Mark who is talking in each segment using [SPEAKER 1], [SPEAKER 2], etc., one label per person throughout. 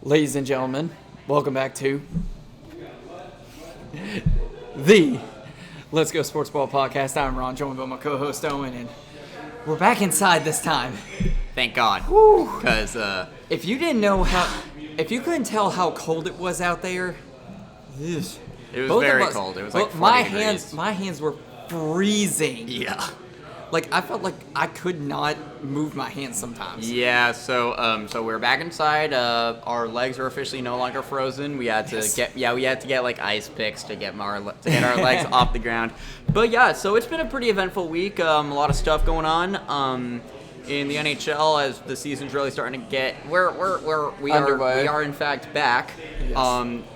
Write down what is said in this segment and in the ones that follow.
[SPEAKER 1] Ladies and gentlemen, welcome back to the Let's Go Sportsball podcast. I'm Ron, joined by my co-host Owen, and we're back inside this time.
[SPEAKER 2] Thank God. Because
[SPEAKER 1] If you couldn't tell how cold it was out there,
[SPEAKER 2] it was very cold. It was like 40 degrees.
[SPEAKER 1] My hands were freezing.
[SPEAKER 2] Yeah.
[SPEAKER 1] Like I felt like I could not move my hands sometimes.
[SPEAKER 2] Yeah. So we're back inside. Our legs are officially no longer frozen. We had to get like ice picks to get our legs off the ground. But yeah, so it's been a pretty eventful week. A lot of stuff going on. In the NHL, as the season's really starting to get, we are in fact back.
[SPEAKER 1] Yes.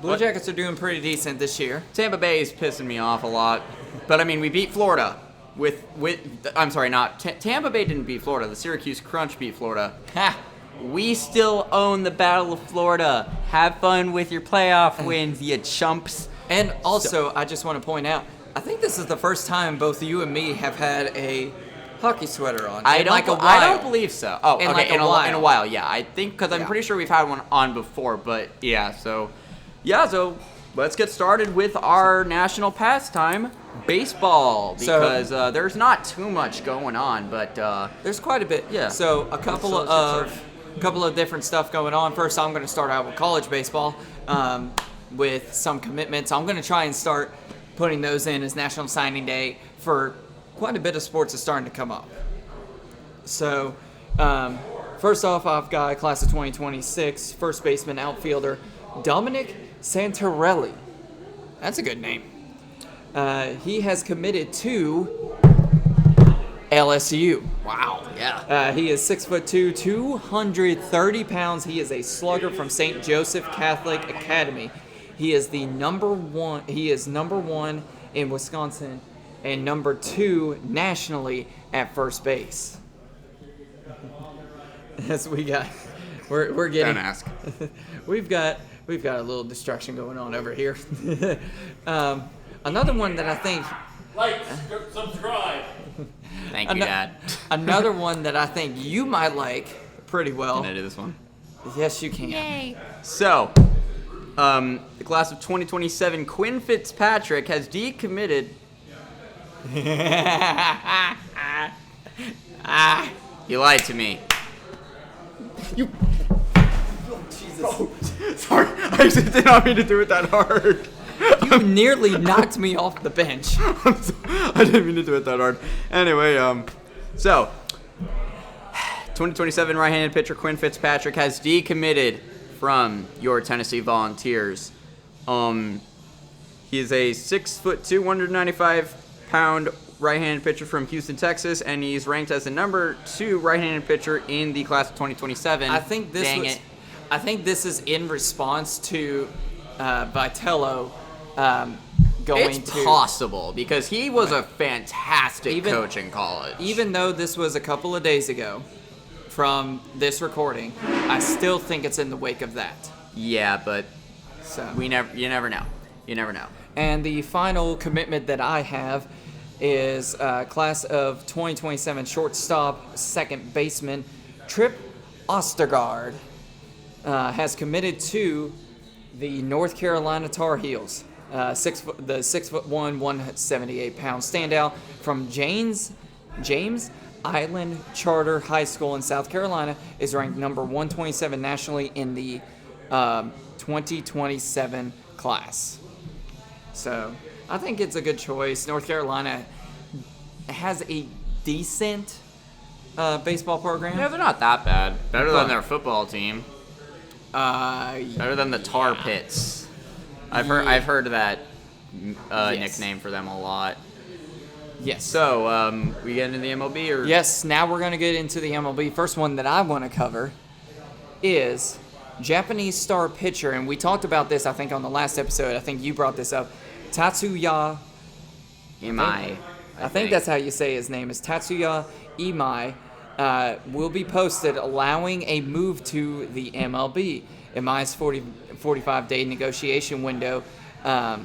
[SPEAKER 1] Blue Jackets are doing pretty decent this year.
[SPEAKER 2] Tampa Bay is pissing me off a lot, but I mean we beat Florida Tampa Bay didn't beat Florida. The Syracuse Crunch beat Florida.
[SPEAKER 1] Ha!
[SPEAKER 2] We still own the Battle of Florida. Have fun with your playoff wins, you chumps.
[SPEAKER 1] And also, I just want to point out, I think this is the first time both you and me have had a hockey sweater on.
[SPEAKER 2] I don't believe so. Oh,
[SPEAKER 1] in
[SPEAKER 2] okay.
[SPEAKER 1] like
[SPEAKER 2] in a while, yeah. I think because I'm pretty sure we've had one on before, but yeah. So let's get started with our national pastime, baseball, because there's not too much going on, but
[SPEAKER 1] there's quite a bit.
[SPEAKER 2] Yeah.
[SPEAKER 1] So a couple of different stuff going on. First, I'm going to start out with college baseball with some commitments. I'm going to try and start putting those in as National Signing Day for quite a bit of sports is starting to come up. So, first off, I've got class of 2026 first baseman outfielder Dominic Santarelli. That's a good name. He has committed to LSU.
[SPEAKER 2] wow, yeah.
[SPEAKER 1] He is 6'2", 230 pounds. He is a slugger from St. Joseph Catholic Academy. He is number one in Wisconsin and number 2 nationally at first base. As we're getting.
[SPEAKER 2] Don't ask.
[SPEAKER 1] We've got a little distraction going on over here. Another one that I think.
[SPEAKER 3] Like, subscribe.
[SPEAKER 2] Thank you, Dad.
[SPEAKER 1] Another one that I think you might like pretty well.
[SPEAKER 2] Can I do this one?
[SPEAKER 1] Yes, you can.
[SPEAKER 2] Yay. So, the class of 2027, Quinn Fitzpatrick has decommitted. You lied to me.
[SPEAKER 1] You.
[SPEAKER 2] Jesus. Oh, sorry, I just did not mean to do it that hard.
[SPEAKER 1] You nearly knocked me off the bench.
[SPEAKER 2] I didn't mean to do it that hard. Anyway, 2027 right-handed pitcher Quinn Fitzpatrick has decommitted from your Tennessee Volunteers. He is a 6'2", 195-pound right-handed pitcher from Houston, Texas, and he's ranked as the number 2 right-handed pitcher in the class of 2027.
[SPEAKER 1] I think this is in response to Vitello going
[SPEAKER 2] it's
[SPEAKER 1] to.
[SPEAKER 2] possible because he was a fantastic coach in college.
[SPEAKER 1] Even though this was a couple of days ago from this recording, I still think it's in the wake of that.
[SPEAKER 2] Yeah, but you never know. You never know.
[SPEAKER 1] And the final commitment that I have is class of 2027 shortstop, second baseman, Trip Ostergaard has committed to the North Carolina Tar Heels. The 6'1", 178-pound standout from James Island Charter High School in South Carolina is ranked number 127 nationally in the 2027 class. So I think it's a good choice. North Carolina has a decent baseball program.
[SPEAKER 2] Yeah, they're not that bad. Better than their football team. Better than the Tar Pits. I've heard that nickname for them a lot.
[SPEAKER 1] Yes.
[SPEAKER 2] So we get into the MLB or?
[SPEAKER 1] Yes. Now we're gonna get into the MLB. First one that I want to cover is Japanese star pitcher, and we talked about this I think on the last episode. I think you brought this up. Tatsuya
[SPEAKER 2] Imai.
[SPEAKER 1] I think that's how you say his name is Tatsuya Imai. Will be posted allowing a move to the MLB. Imai's 45-day negotiation window to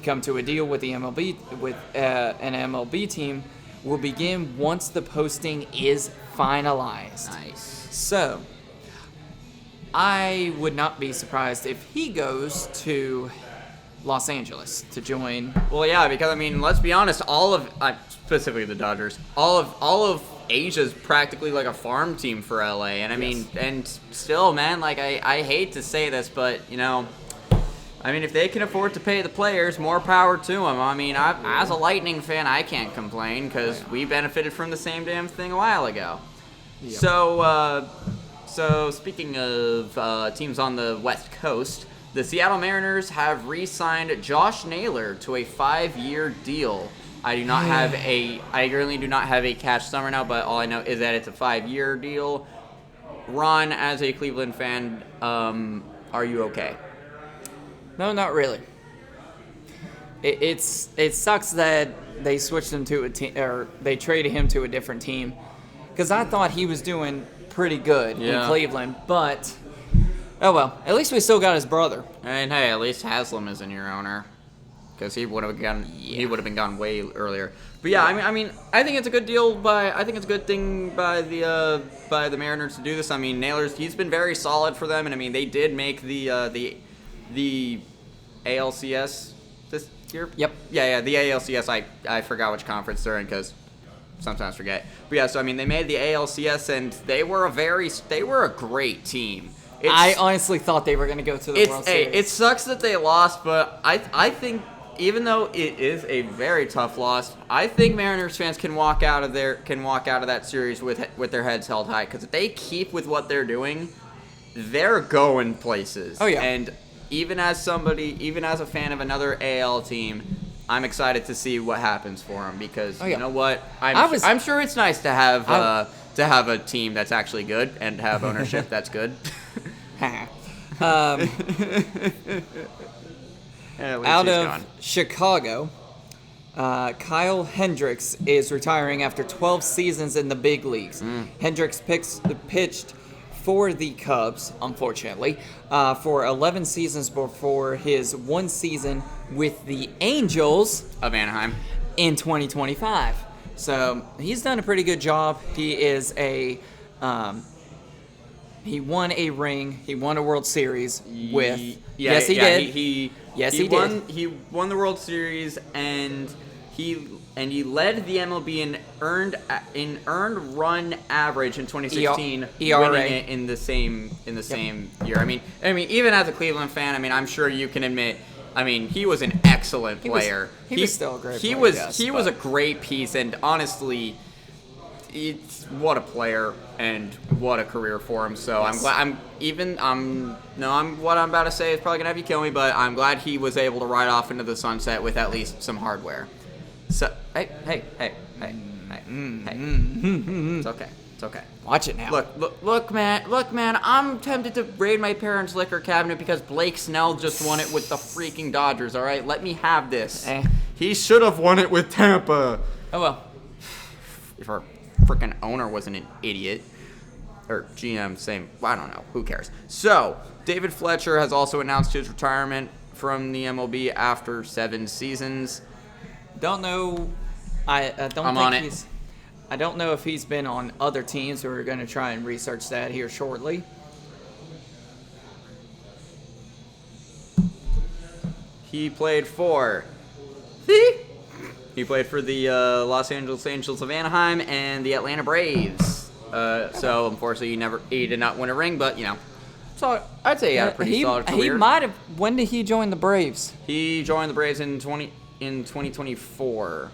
[SPEAKER 1] come to a deal with the MLB an MLB team will begin once the posting is finalized.
[SPEAKER 2] Nice.
[SPEAKER 1] So, I would not be surprised if he goes to Los Angeles to join.
[SPEAKER 2] Well, yeah, because I mean, let's be honest. All of specifically the Dodgers, all of Asia's practically like a farm team for LA, and I mean, and still, man, like I hate to say this, but you know, I mean, if they can afford to pay the players, more power to them. I mean, as a Lightning fan, I can't complain because we benefited from the same damn thing a while ago. Yep. So speaking of teams on the West Coast, the Seattle Mariners have re-signed Josh Naylor to a 5-year deal. I currently do not have a cash sum right now, but all I know is that it's a 5-year deal. Ron, as a Cleveland fan, are you okay?
[SPEAKER 1] No, not really. It sucks that they switched him to a team, or they traded him to a different team, because I thought he was doing pretty good in Cleveland, but oh well. At least we still got his brother.
[SPEAKER 2] And hey, at least Haslam isn't your owner, because he would have been gone way earlier. But yeah, I mean, I think it's a good deal I think it's a good thing by the Mariners to do this. I mean, he's been very solid for them, and I mean, they did make the ALCS this year.
[SPEAKER 1] Yep.
[SPEAKER 2] Yeah, the ALCS. I forgot which conference they're in because sometimes forget. But yeah, so I mean, they made the ALCS, and they were a great team.
[SPEAKER 1] I honestly thought they were going to go to the World Series.
[SPEAKER 2] It sucks that they lost, but I think even though it is a very tough loss, I think Mariners fans can walk out of that series with their heads held high, because if they keep with what they're doing, they're going places.
[SPEAKER 1] Oh yeah.
[SPEAKER 2] And even as a fan of another AL team, I'm excited to see what happens for them, because you know what, I'm sure it's nice to have a team that's actually good and have ownership that's good.
[SPEAKER 1] Out of Chicago, Kyle Hendricks is retiring after 12 seasons in the big leagues. Hendricks pitched for the Cubs, unfortunately, for 11 seasons before his one season with the Angels
[SPEAKER 2] of Anaheim
[SPEAKER 1] in 2025. So he's done a pretty good job. He is he won a ring. He won a World Series with. Yes, he did. He did.
[SPEAKER 2] He won the World Series, and he led the MLB in earned run average in 2016,
[SPEAKER 1] ERA.
[SPEAKER 2] winning it in the same year. I mean, even as a Cleveland fan, I mean, I'm sure you can admit. I mean, he was an excellent player.
[SPEAKER 1] He was still a great player.
[SPEAKER 2] He was a great piece, and honestly, what a player and what a career for him. So yes. I'm glad. What I'm about to say is probably gonna have you kill me, but I'm glad he was able to ride off into the sunset with at least some hardware. So hey. It's okay.
[SPEAKER 1] Watch it now.
[SPEAKER 2] Look, man. I'm tempted to raid my parents' liquor cabinet because Blake Snell just won it with the freaking Dodgers. All right, let me have this. He should have won it with Tampa.
[SPEAKER 1] Oh well.
[SPEAKER 2] If our freaking owner wasn't an idiot, or GM, same. I don't know. Who cares? So David Fletcher has also announced his retirement from the MLB after 7 seasons.
[SPEAKER 1] Don't know. I don't know if he's been on other teams. We're going to try and research that here shortly.
[SPEAKER 2] He played for the Los Angeles Angels of Anaheim and the Atlanta Braves. So unfortunately, he did not win a ring, but so I'd say he had a pretty solid career.
[SPEAKER 1] He might have. When did he join the Braves?
[SPEAKER 2] He joined the Braves in 2024.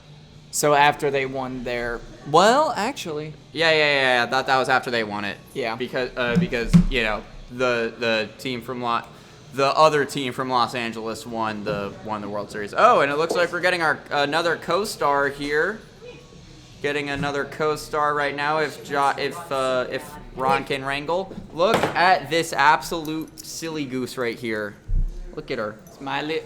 [SPEAKER 1] So after they won their, well, actually,
[SPEAKER 2] yeah. I thought that was after they won it.
[SPEAKER 1] Yeah,
[SPEAKER 2] because the other team from Los Angeles won the World Series. Oh, and it looks like we're getting another co-star here. Getting another co-star right now. If Ron can wrangle, look at this absolute silly goose right here. Look at her.
[SPEAKER 1] It's my new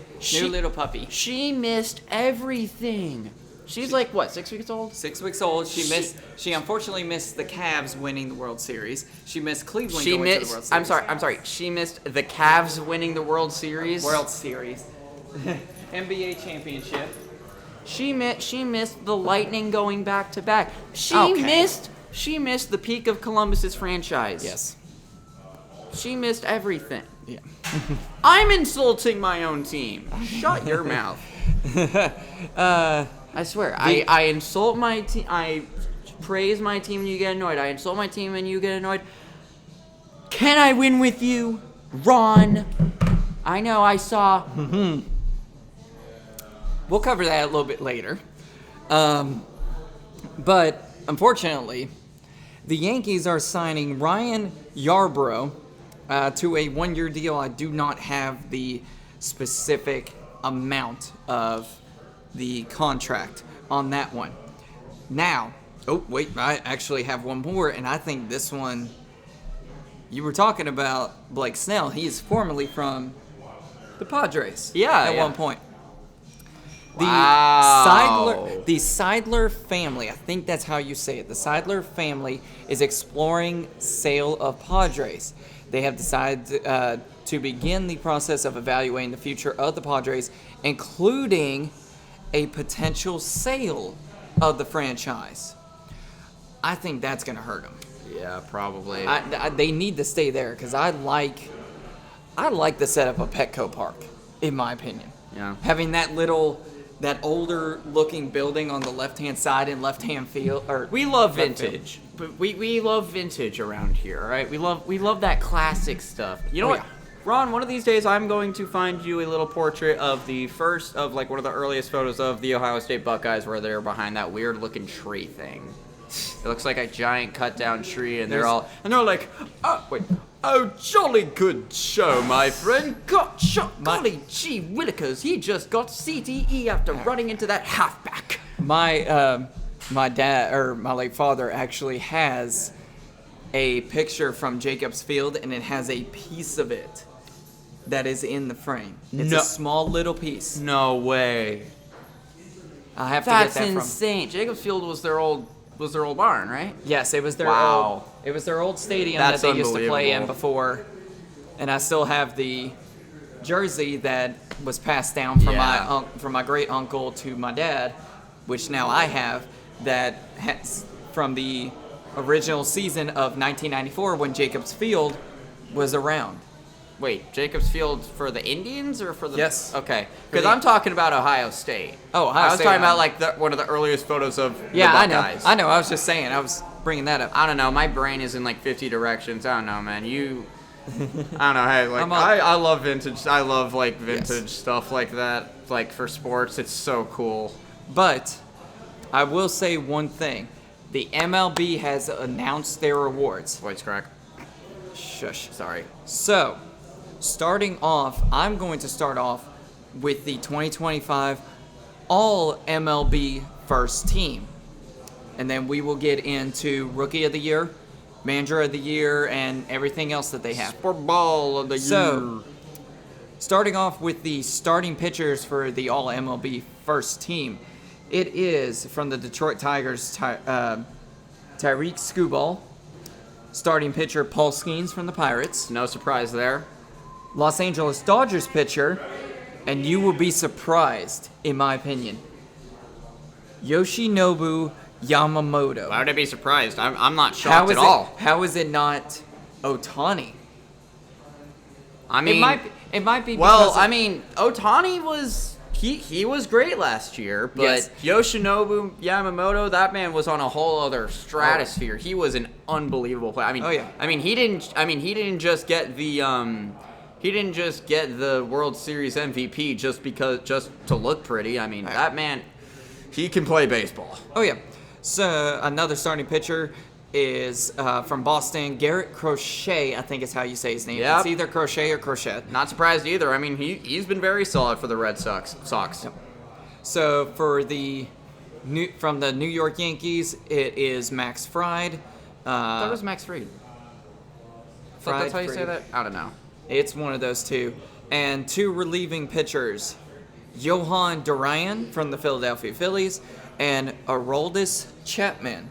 [SPEAKER 1] little puppy.
[SPEAKER 2] She missed everything. She's like, what, 6 weeks old?
[SPEAKER 1] 6 weeks old. She unfortunately missed the Cavs winning the World Series. She missed Cleveland going to the World Series.
[SPEAKER 2] I'm sorry. She missed the Cavs winning the World Series.
[SPEAKER 1] NBA championship.
[SPEAKER 2] She missed the Lightning going back to back. She missed the peak of Columbus's franchise.
[SPEAKER 1] Yes.
[SPEAKER 2] She missed everything.
[SPEAKER 1] Yeah.
[SPEAKER 2] I'm insulting my own team. Shut your mouth. I swear. I insult my team. I praise my team and you get annoyed. I insult my team and you get annoyed. Can I win with you, Ron? I know, I saw.
[SPEAKER 1] We'll cover that a little bit later. But unfortunately, the Yankees are signing Ryan Yarbrough to a one-year deal. I do not have the specific amount of the contract on that one. Now, oh, wait, I actually have one more, and I think this one, you were talking about Blake Snell. He is formerly from the Padres at one point.
[SPEAKER 2] Wow.
[SPEAKER 1] The Seidler family, I think that's how you say it. The Seidler family is exploring sale of Padres. They have decided to begin the process of evaluating the future of the Padres, including a potential sale of the franchise. I think that's going to hurt them.
[SPEAKER 2] Yeah, probably.
[SPEAKER 1] They need to stay there because I like the setup of Petco Park, in my opinion.
[SPEAKER 2] Yeah.
[SPEAKER 1] Having that older looking building on the left-hand side in left-hand field.
[SPEAKER 2] We love vintage. But we love vintage around here, all right? We love that classic stuff. You know what?
[SPEAKER 1] Yeah.
[SPEAKER 2] Ron, one of these days I'm going to find you a little portrait of the first of like one of the earliest photos of the Ohio State Buckeyes where they're behind that weird looking tree thing. It looks like a giant cut down tree and they're like, oh, jolly good show, my friend. Golly gee willikers, he just got CTE after running into that halfback.
[SPEAKER 1] My dad, or my late father, actually has a picture from Jacobs Field, and it has a piece of it that is in the frame. It's a small little piece.
[SPEAKER 2] No way.
[SPEAKER 1] I have to get that from.
[SPEAKER 2] That's insane. Jacobs Field was their old barn, right?
[SPEAKER 1] Yes, it was their old stadium
[SPEAKER 2] That's
[SPEAKER 1] that they used to play in
[SPEAKER 2] unbelievable.
[SPEAKER 1] before. And I still have the jersey that was passed down from my great uncle to my dad, which now I have, that has from the original season of 1994 when Jacobs Field was around.
[SPEAKER 2] Wait, Jacobs Field for the Indians or for the...
[SPEAKER 1] Yes.
[SPEAKER 2] Okay. Because I'm talking about Ohio State.
[SPEAKER 1] Oh, Ohio
[SPEAKER 2] I was
[SPEAKER 1] State,
[SPEAKER 2] talking about like one of the earliest photos of the Buckeyes.
[SPEAKER 1] I know. I was just saying. I was bringing that up.
[SPEAKER 2] I don't know. My brain is in like 50 directions. I don't know, man. I don't know. Hey, like I love vintage. I love like vintage stuff like that. Like for sports, it's so cool.
[SPEAKER 1] But I will say one thing. The MLB has announced their awards.
[SPEAKER 2] Voice crack.
[SPEAKER 1] Shush.
[SPEAKER 2] Sorry.
[SPEAKER 1] So, starting off, I'm going to start off with the 2025 All MLB First Team. And then we will get into Rookie of the Year, Manager of the Year, and everything else that they have.
[SPEAKER 2] Sportsball of the year.
[SPEAKER 1] So, starting off with the starting pitchers for the All MLB First Team, it is from the Detroit Tigers, Tyreek Skubal. Starting pitcher Paul Skeens from the Pirates.
[SPEAKER 2] No surprise there.
[SPEAKER 1] Los Angeles Dodgers pitcher, and you will be surprised, in my opinion, Yoshinobu Yamamoto.
[SPEAKER 2] Why would I be surprised? I'm not shocked at all.
[SPEAKER 1] How is it not Ohtani?
[SPEAKER 2] I mean,
[SPEAKER 1] it might be.
[SPEAKER 2] Well,
[SPEAKER 1] because
[SPEAKER 2] I mean, Ohtani was he was great last year, but
[SPEAKER 1] Yes.
[SPEAKER 2] Yoshinobu Yamamoto, that man was on a whole other stratosphere. He was an unbelievable player. I mean,
[SPEAKER 1] Oh, yeah.
[SPEAKER 2] I mean, he didn't just get the World Series MVP just to look pretty. I mean, that man, he can play baseball.
[SPEAKER 1] Oh yeah. So another starting pitcher is from Boston, Garrett Crochet, I think is how you say his name.
[SPEAKER 2] Yep.
[SPEAKER 1] It's either Crochet or Crochet.
[SPEAKER 2] Not surprised either. I mean, he's been very solid for the Red Sox.
[SPEAKER 1] Yep. So for from the New York Yankees, it is Max Fried.
[SPEAKER 2] That was Max Fried. That's how you say that? I don't know.
[SPEAKER 1] It's one of those two. And two relieving pitchers, Johan Duran from the Philadelphia Phillies and Aroldis Chapman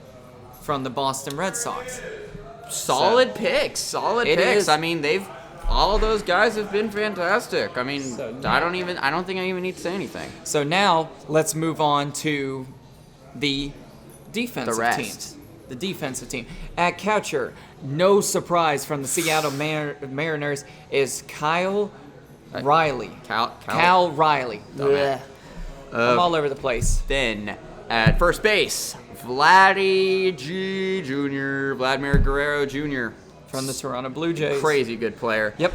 [SPEAKER 1] from the Boston Red Sox.
[SPEAKER 2] Solid picks.
[SPEAKER 1] It is.
[SPEAKER 2] I mean, all of those guys have been fantastic. I mean, I don't think I even need to say anything.
[SPEAKER 1] So now let's move on to the defensive
[SPEAKER 2] The rest.
[SPEAKER 1] teams. the defensive team. At catcher, no surprise from the Seattle Mariners is Kyle Riley. Cal Riley.
[SPEAKER 2] Dumbass.
[SPEAKER 1] I'm all over the place.
[SPEAKER 2] Then at first base, Vladimir Guerrero Jr.
[SPEAKER 1] From the Toronto Blue Jays.
[SPEAKER 2] Crazy good player.
[SPEAKER 1] Yep.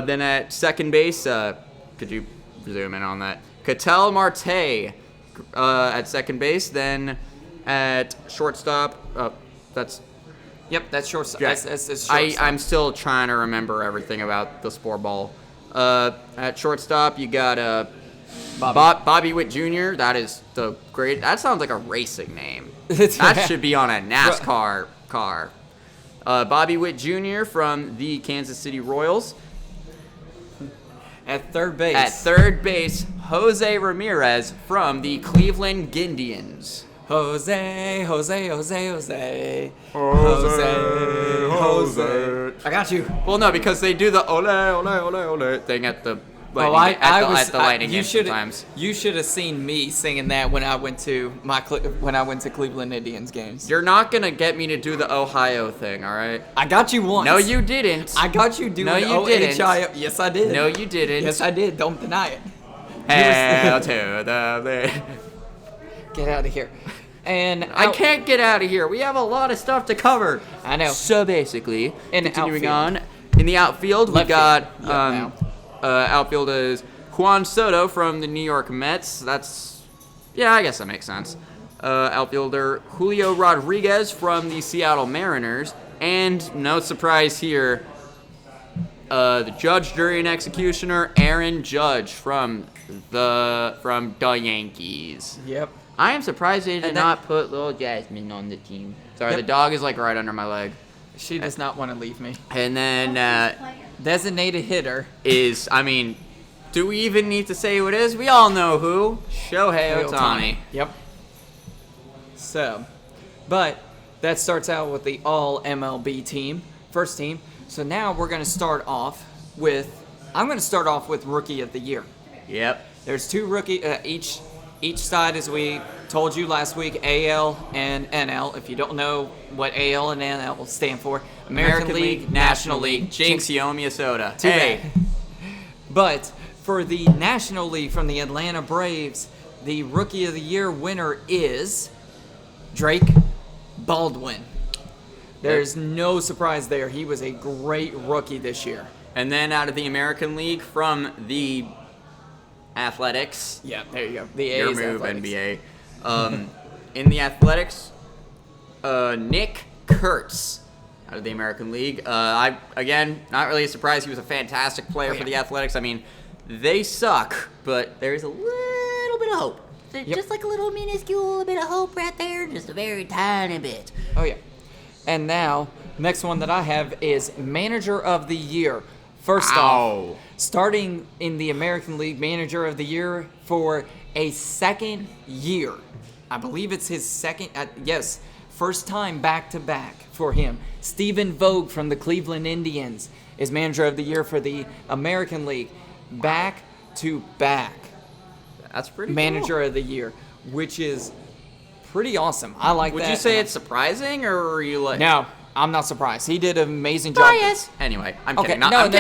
[SPEAKER 2] Then at second base, could you zoom in on that? Ketel Marte at second base. Then at shortstop, that's
[SPEAKER 1] shortstop.
[SPEAKER 2] yeah.
[SPEAKER 1] That's shortstop.
[SPEAKER 2] I'm still trying to remember everything about the Sportsball. At shortstop, you got Bobby Witt Jr. That is the great. That sounds like a racing name. That should be on a NASCAR car. Bobby Witt Jr. from the Kansas City Royals.
[SPEAKER 1] At third base.
[SPEAKER 2] Jose Ramirez from the Cleveland Indians.
[SPEAKER 1] Jose. I got you.
[SPEAKER 2] Well, no, because they do the ole ole ole ole thing at the Lightning game sometimes.
[SPEAKER 1] You should have seen me singing that when I went to Cleveland Indians games.
[SPEAKER 2] You're not gonna get me to do the Ohio thing, all right?
[SPEAKER 1] I got you once.
[SPEAKER 2] No, you didn't.
[SPEAKER 1] I got you doing
[SPEAKER 2] No, you didn't.
[SPEAKER 1] OHIO. Yes, I did.
[SPEAKER 2] No, you didn't.
[SPEAKER 1] Yes, I did. Don't deny it.
[SPEAKER 2] Hail to the
[SPEAKER 1] Get out of here. And
[SPEAKER 2] I can't get out of here. We have a lot of stuff to cover.
[SPEAKER 1] I know.
[SPEAKER 2] So basically,
[SPEAKER 1] In the
[SPEAKER 2] continuing
[SPEAKER 1] outfield.
[SPEAKER 2] on, in the outfield, we
[SPEAKER 1] Left
[SPEAKER 2] got
[SPEAKER 1] field. Yep,
[SPEAKER 2] outfield is Juan Soto from the New York Mets. I guess that makes sense. Outfielder Julio Rodriguez from the Seattle Mariners, and no surprise here, the judge, jury, and executioner Aaron Judge from the Yankees.
[SPEAKER 1] Yep.
[SPEAKER 2] I am surprised they did
[SPEAKER 1] And
[SPEAKER 2] not put little Jasmine on the team. Sorry,
[SPEAKER 1] Yep.
[SPEAKER 2] the dog is like right under my leg.
[SPEAKER 1] She does not want to leave me.
[SPEAKER 2] And then
[SPEAKER 1] Designated hitter.
[SPEAKER 2] do we even need to say who it is? We all know who. Shohei Ohtani.
[SPEAKER 1] Yep. So, but that starts out with the all MLB team, first team. So now we're going to start off with, I'm going to start off with Rookie of the Year.
[SPEAKER 2] Yep.
[SPEAKER 1] There's two rookie, each side, as we told you last week, AL and NL. If you don't know what AL and NL will stand for, American League, National League.
[SPEAKER 2] Jinx, you owe me a soda.
[SPEAKER 1] Too
[SPEAKER 2] Hey.
[SPEAKER 1] bad. But for the National League from the Atlanta Braves, the Rookie of the Year winner is Drake Baldwin. There's no surprise there. He was a great rookie this year.
[SPEAKER 2] And then out of the American League from the Athletics.
[SPEAKER 1] Yeah, there you go. The
[SPEAKER 2] Your
[SPEAKER 1] A's
[SPEAKER 2] move,
[SPEAKER 1] Athletics.
[SPEAKER 2] NBA. In the Athletics, Nick Kurtz out of the American League. Not really surprised. He was a fantastic player for the Athletics. They suck, but there's a little bit of hope.
[SPEAKER 1] Yep.
[SPEAKER 4] Just like a little minuscule bit of hope right there, just a very tiny bit.
[SPEAKER 1] Oh, yeah. And now, next one that I have is Manager of the Year. First off, starting in the American League, Manager of the Year for a second year. I believe it's his second, first time back-to-back for him. Stephen Vogt from the Cleveland Indians is Manager of the Year for the American League. Back-to-back.
[SPEAKER 2] That's pretty
[SPEAKER 1] Manager
[SPEAKER 2] cool.
[SPEAKER 1] of the Year, which is pretty awesome. I like that.
[SPEAKER 2] Would you say it's surprising, or are you like...
[SPEAKER 1] No, I'm not surprised. He did an amazing job.
[SPEAKER 2] Bias. Anyway, I'm
[SPEAKER 1] Okay,
[SPEAKER 2] kidding.
[SPEAKER 1] no,
[SPEAKER 2] I'm
[SPEAKER 1] no,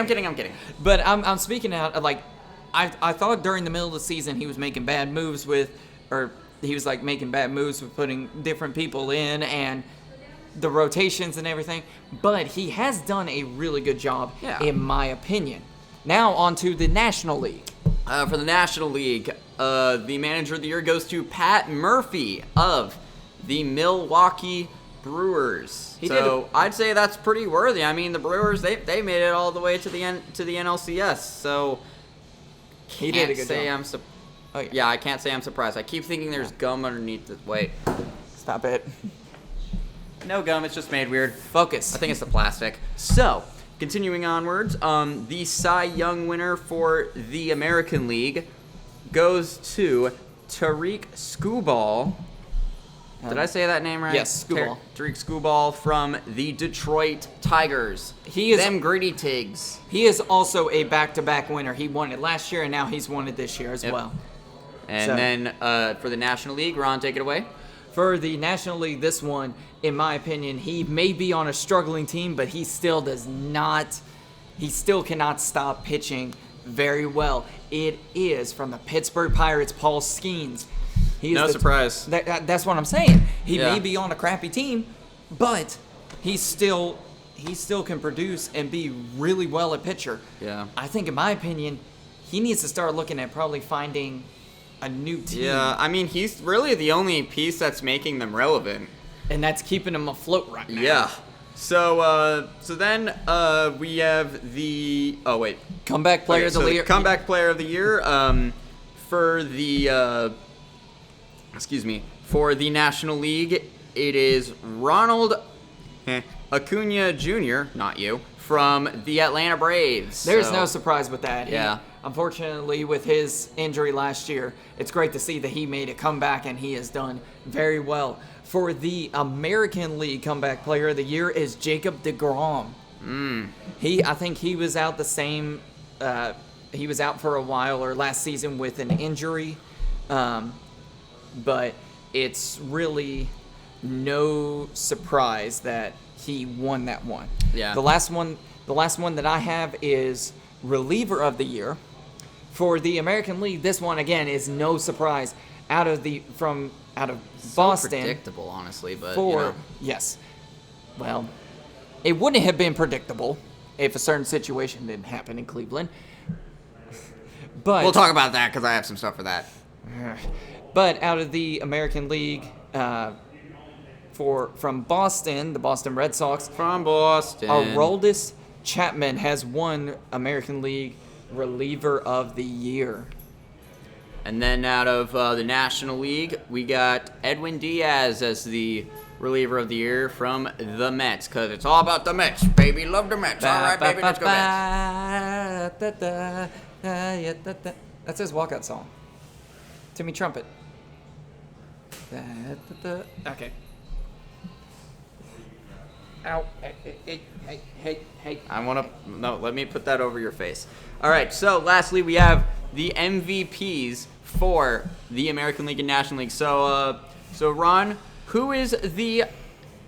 [SPEAKER 2] kidding.
[SPEAKER 1] no. But I'm speaking out, like, I thought during the middle of the season he was making bad moves with putting different people in and the rotations and everything. But he has done a really good job, in my opinion. Now on to the National League.
[SPEAKER 2] For the National League, the Manager of the Year goes to Pat Murphy of the Milwaukee Brewers. I'd say that's pretty worthy. The Brewers, they made it all the way to the NLCS. So
[SPEAKER 1] He did a good job.
[SPEAKER 2] I can't say I'm surprised. I keep thinking there's gum underneath this. Wait.
[SPEAKER 1] Stop it.
[SPEAKER 2] No gum, it's just made weird.
[SPEAKER 1] Focus.
[SPEAKER 2] I think it's the plastic. So, continuing onwards, the Cy Young winner for the American League goes to Tariq Skubal. Did I say that name right?
[SPEAKER 1] Yes, Skubal.
[SPEAKER 2] Tariq Skubal from the Detroit Tigers.
[SPEAKER 1] He is
[SPEAKER 2] Them gritty tigs.
[SPEAKER 1] He is also a back-to-back winner. He won it last year, and now he's won it this year as well.
[SPEAKER 2] And
[SPEAKER 1] So-
[SPEAKER 2] then for the National League, Ron, take it away.
[SPEAKER 1] For the National League, this one, in my opinion, he may be on a struggling team, but he still cannot stop pitching very well. It is from the Pittsburgh Pirates, Paul Skeens.
[SPEAKER 2] No surprise.
[SPEAKER 1] That's what I'm saying. He
[SPEAKER 2] Yeah.
[SPEAKER 1] may be on a crappy team, but he still can produce and be really well at pitcher.
[SPEAKER 2] Yeah.
[SPEAKER 1] I think, in my opinion, he needs to start looking at probably finding a new team.
[SPEAKER 2] Yeah, I mean, he's really the only piece that's making them relevant.
[SPEAKER 1] And that's keeping him afloat right now.
[SPEAKER 2] Yeah. So then we have the
[SPEAKER 1] Comeback player of the year.
[SPEAKER 2] Comeback player of the year. For the for the National League, it is Ronald Acuna Jr. Not you, from the Atlanta Braves.
[SPEAKER 1] There's no surprise with that.
[SPEAKER 2] Yeah.
[SPEAKER 1] Unfortunately, with his injury last year, it's great to see that he made a comeback and he has done very well. For the American League Comeback Player of the Year is Jacob deGrom. I think he was out he was out for a while or last season with an injury, but it's really no surprise that he won that one.
[SPEAKER 2] Yeah.
[SPEAKER 1] The last one that I have is Reliever of the Year. For the American League, this one again is no surprise. Out of Boston.
[SPEAKER 2] Predictable, honestly, but
[SPEAKER 1] yes. Well, it wouldn't have been predictable if a certain situation didn't happen in Cleveland. But
[SPEAKER 2] we'll talk about that because I have some stuff for that.
[SPEAKER 1] But out of the American League, from Boston, the Boston Red Sox,
[SPEAKER 2] From Boston.
[SPEAKER 1] Aroldis Chapman has won American League Reliever of the Year.
[SPEAKER 2] And then out of the National League, we got Edwin Diaz as the reliever of the year from the Mets, because it's all about the Mets, baby. Love the Mets. All right, baby, let's go Mets.
[SPEAKER 1] That's his walkout song. Timmy Trumpet. Okay. Ow. Hey.
[SPEAKER 2] Let me put that over your face. All right, so lastly, we have the MVPs for the American League and National League. So Ron, who is the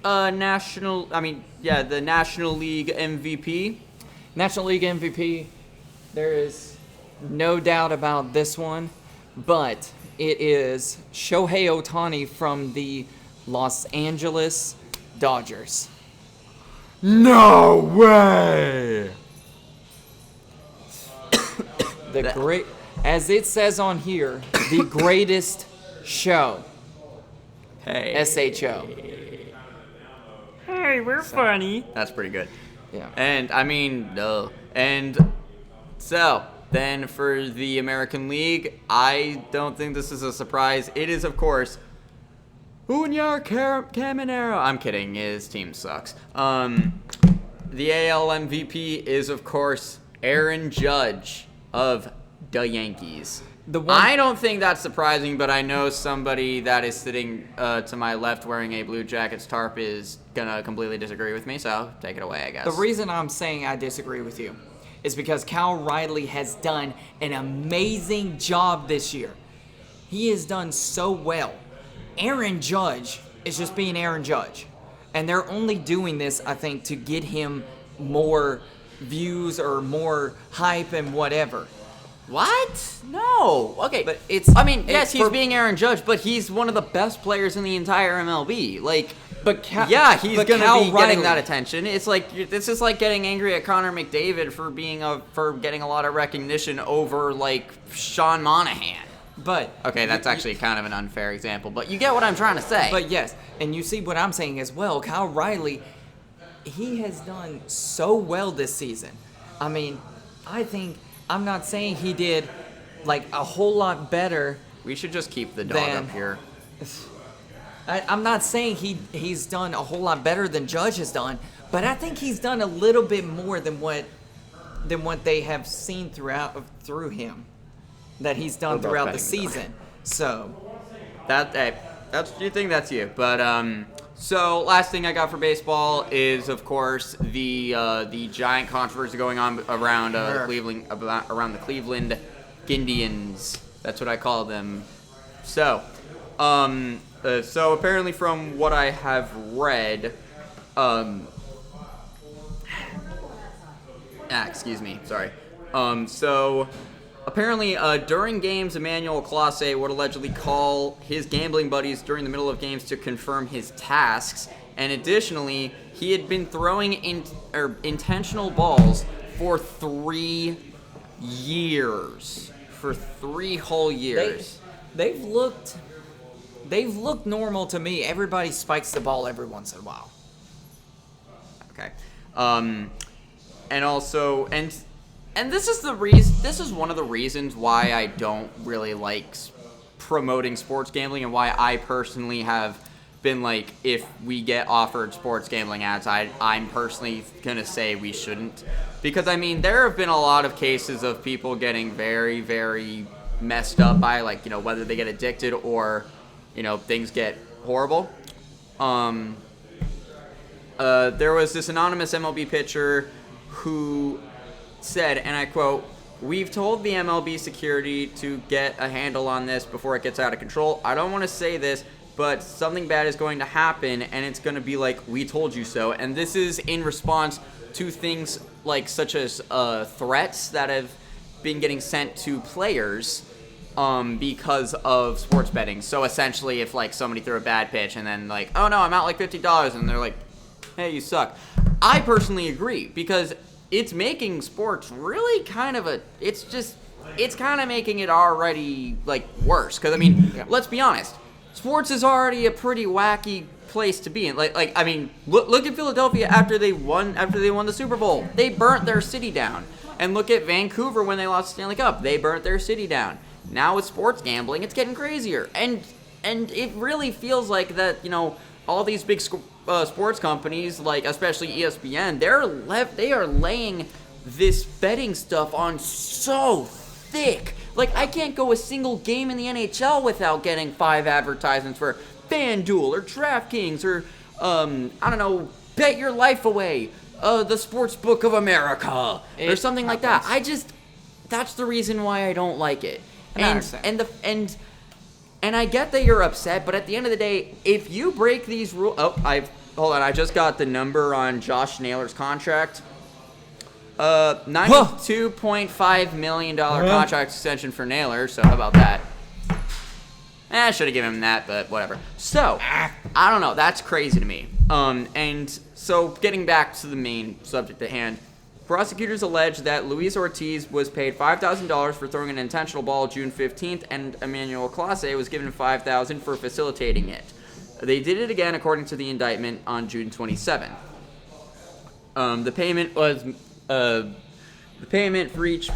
[SPEAKER 2] National League MVP?
[SPEAKER 1] National League MVP, there is no doubt about this one, but it is Shohei Ohtani from the Los Angeles Dodgers.
[SPEAKER 2] No way!
[SPEAKER 1] As it says on here, the greatest show.
[SPEAKER 2] Hey.
[SPEAKER 1] SHO.
[SPEAKER 3] Hey, we're funny.
[SPEAKER 2] That's pretty good.
[SPEAKER 1] Yeah.
[SPEAKER 2] And so then for the American League, I don't think this is a surprise. It is, of course, Junior Caminero. I'm kidding. His team sucks. The AL MVP is, of course, Aaron Judge of the Yankees. I don't think that's surprising, but I know somebody that is sitting to my left wearing a Blue Jackets tarp is going to completely disagree with me, so take it away, I guess.
[SPEAKER 1] The reason I'm saying I disagree with you is because Cal Riley has done an amazing job this year. He has done so well. Aaron Judge is just being Aaron Judge. And they're only doing this, I think, to get him more views or more hype and whatever.
[SPEAKER 2] What? No. Okay.
[SPEAKER 1] But
[SPEAKER 2] yes, he's being Aaron Judge, but he's one of the best players in the entire MLB. He's going to be getting that attention. It's like this is like getting angry at Connor McDavid for getting a lot of recognition over Sean Monahan.
[SPEAKER 1] But
[SPEAKER 2] okay, that's actually kind of an unfair example, but you get what I'm trying to say.
[SPEAKER 1] But yes, and you see what I'm saying as well. Kyle Riley, he has done so well this season. I mean, I'm not saying he did a whole lot better.
[SPEAKER 2] We should just keep the dog up here.
[SPEAKER 1] I'm not saying he's done a whole lot better than Judge has done, but I think he's done a little bit more than what they have seen through him. That he's done throughout the season. So
[SPEAKER 2] you think that's you. But so last thing I got for baseball is, of course, the giant controversy going on around Cleveland, around the Cleveland Indians. That's what I call them. So So apparently, from what I have read, excuse me, sorry. So apparently, during games, Emmanuel Classe would allegedly call his gambling buddies during the middle of games to confirm his tasks, and additionally, he had been throwing intentional balls for 3 years. For 3 whole years.
[SPEAKER 1] They've looked normal to me. Everybody spikes the ball every once in a while.
[SPEAKER 2] Okay. And also, and this is the reason. This is one of the reasons why I don't really like promoting sports gambling, and why I personally have been like, if we get offered sports gambling ads, I'm personally gonna say we shouldn't, because I mean there have been a lot of cases of people getting very, very messed up by, like, you know, whether they get addicted or, you know, things get horrible. There was this anonymous MLB pitcher who said, and I quote, "We've told the MLB security to get a handle on this before it gets out of control. I don't want to say this, but something bad is going to happen, and it's going to be like, we told you so." And this is in response to things like such as threats that have been getting sent to players because of sports betting. So essentially, if like somebody threw a bad pitch and then like, "Oh no, I'm out like $50," and they're like, "Hey, you suck." I personally agree, because it's making sports really kind of it's kind of making it already like worse. Because I mean, let's be honest, sports is already a pretty wacky place to be in. Like I mean, look at Philadelphia after they won the Super Bowl. They burnt their city down. And look at Vancouver when they lost the Stanley Cup. They burnt their city down. Now with sports gambling, it's getting crazier. And it really feels like that, you know, all these big sports companies, like especially ESPN, they are laying this betting stuff on so thick. Like, I can't go a single game in the NHL without getting 5 advertisements for FanDuel or DraftKings or, I don't know, Bet Your Life Away, the Sportsbook of America, or something like that. That's the reason why I don't like it. And I get that you're upset, but at the end of the day, if you break these rules... hold on, I just got the number on Josh Naylor's contract. $92.5 million contract extension for Naylor, so how about that? I should have given him that, but whatever. So, I don't know, that's crazy to me. And so, getting back to the main subject at hand, prosecutors allege that Luis Ortiz was paid $5,000 for throwing an intentional ball June 15th, and Emmanuel Classe was given $5,000 for facilitating it. They did it again, according to the indictment, on June 27th. The payment for each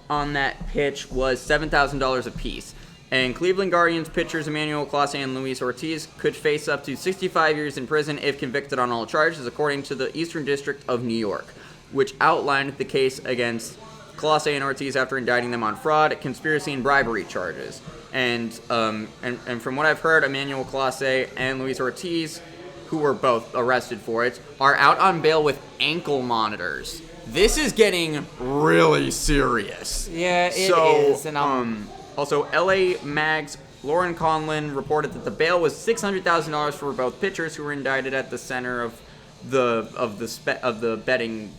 [SPEAKER 2] on that pitch was $7,000 apiece. And Cleveland Guardians pitchers Emmanuel Classe and Luis Ortiz could face up to 65 years in prison if convicted on all charges, according to the Eastern District of New York, which outlined the case against Classe and Ortiz after indicting them on fraud, conspiracy, and bribery charges. And from what I've heard, Emmanuel Classe and Luis Ortiz, who were both arrested for it, are out on bail with ankle monitors. This is getting really serious.
[SPEAKER 1] Yeah, it is. And
[SPEAKER 2] also, LA Mag's Lauren Conlin reported that the bail was $600,000 for both pitchers who were indicted at the center of the betting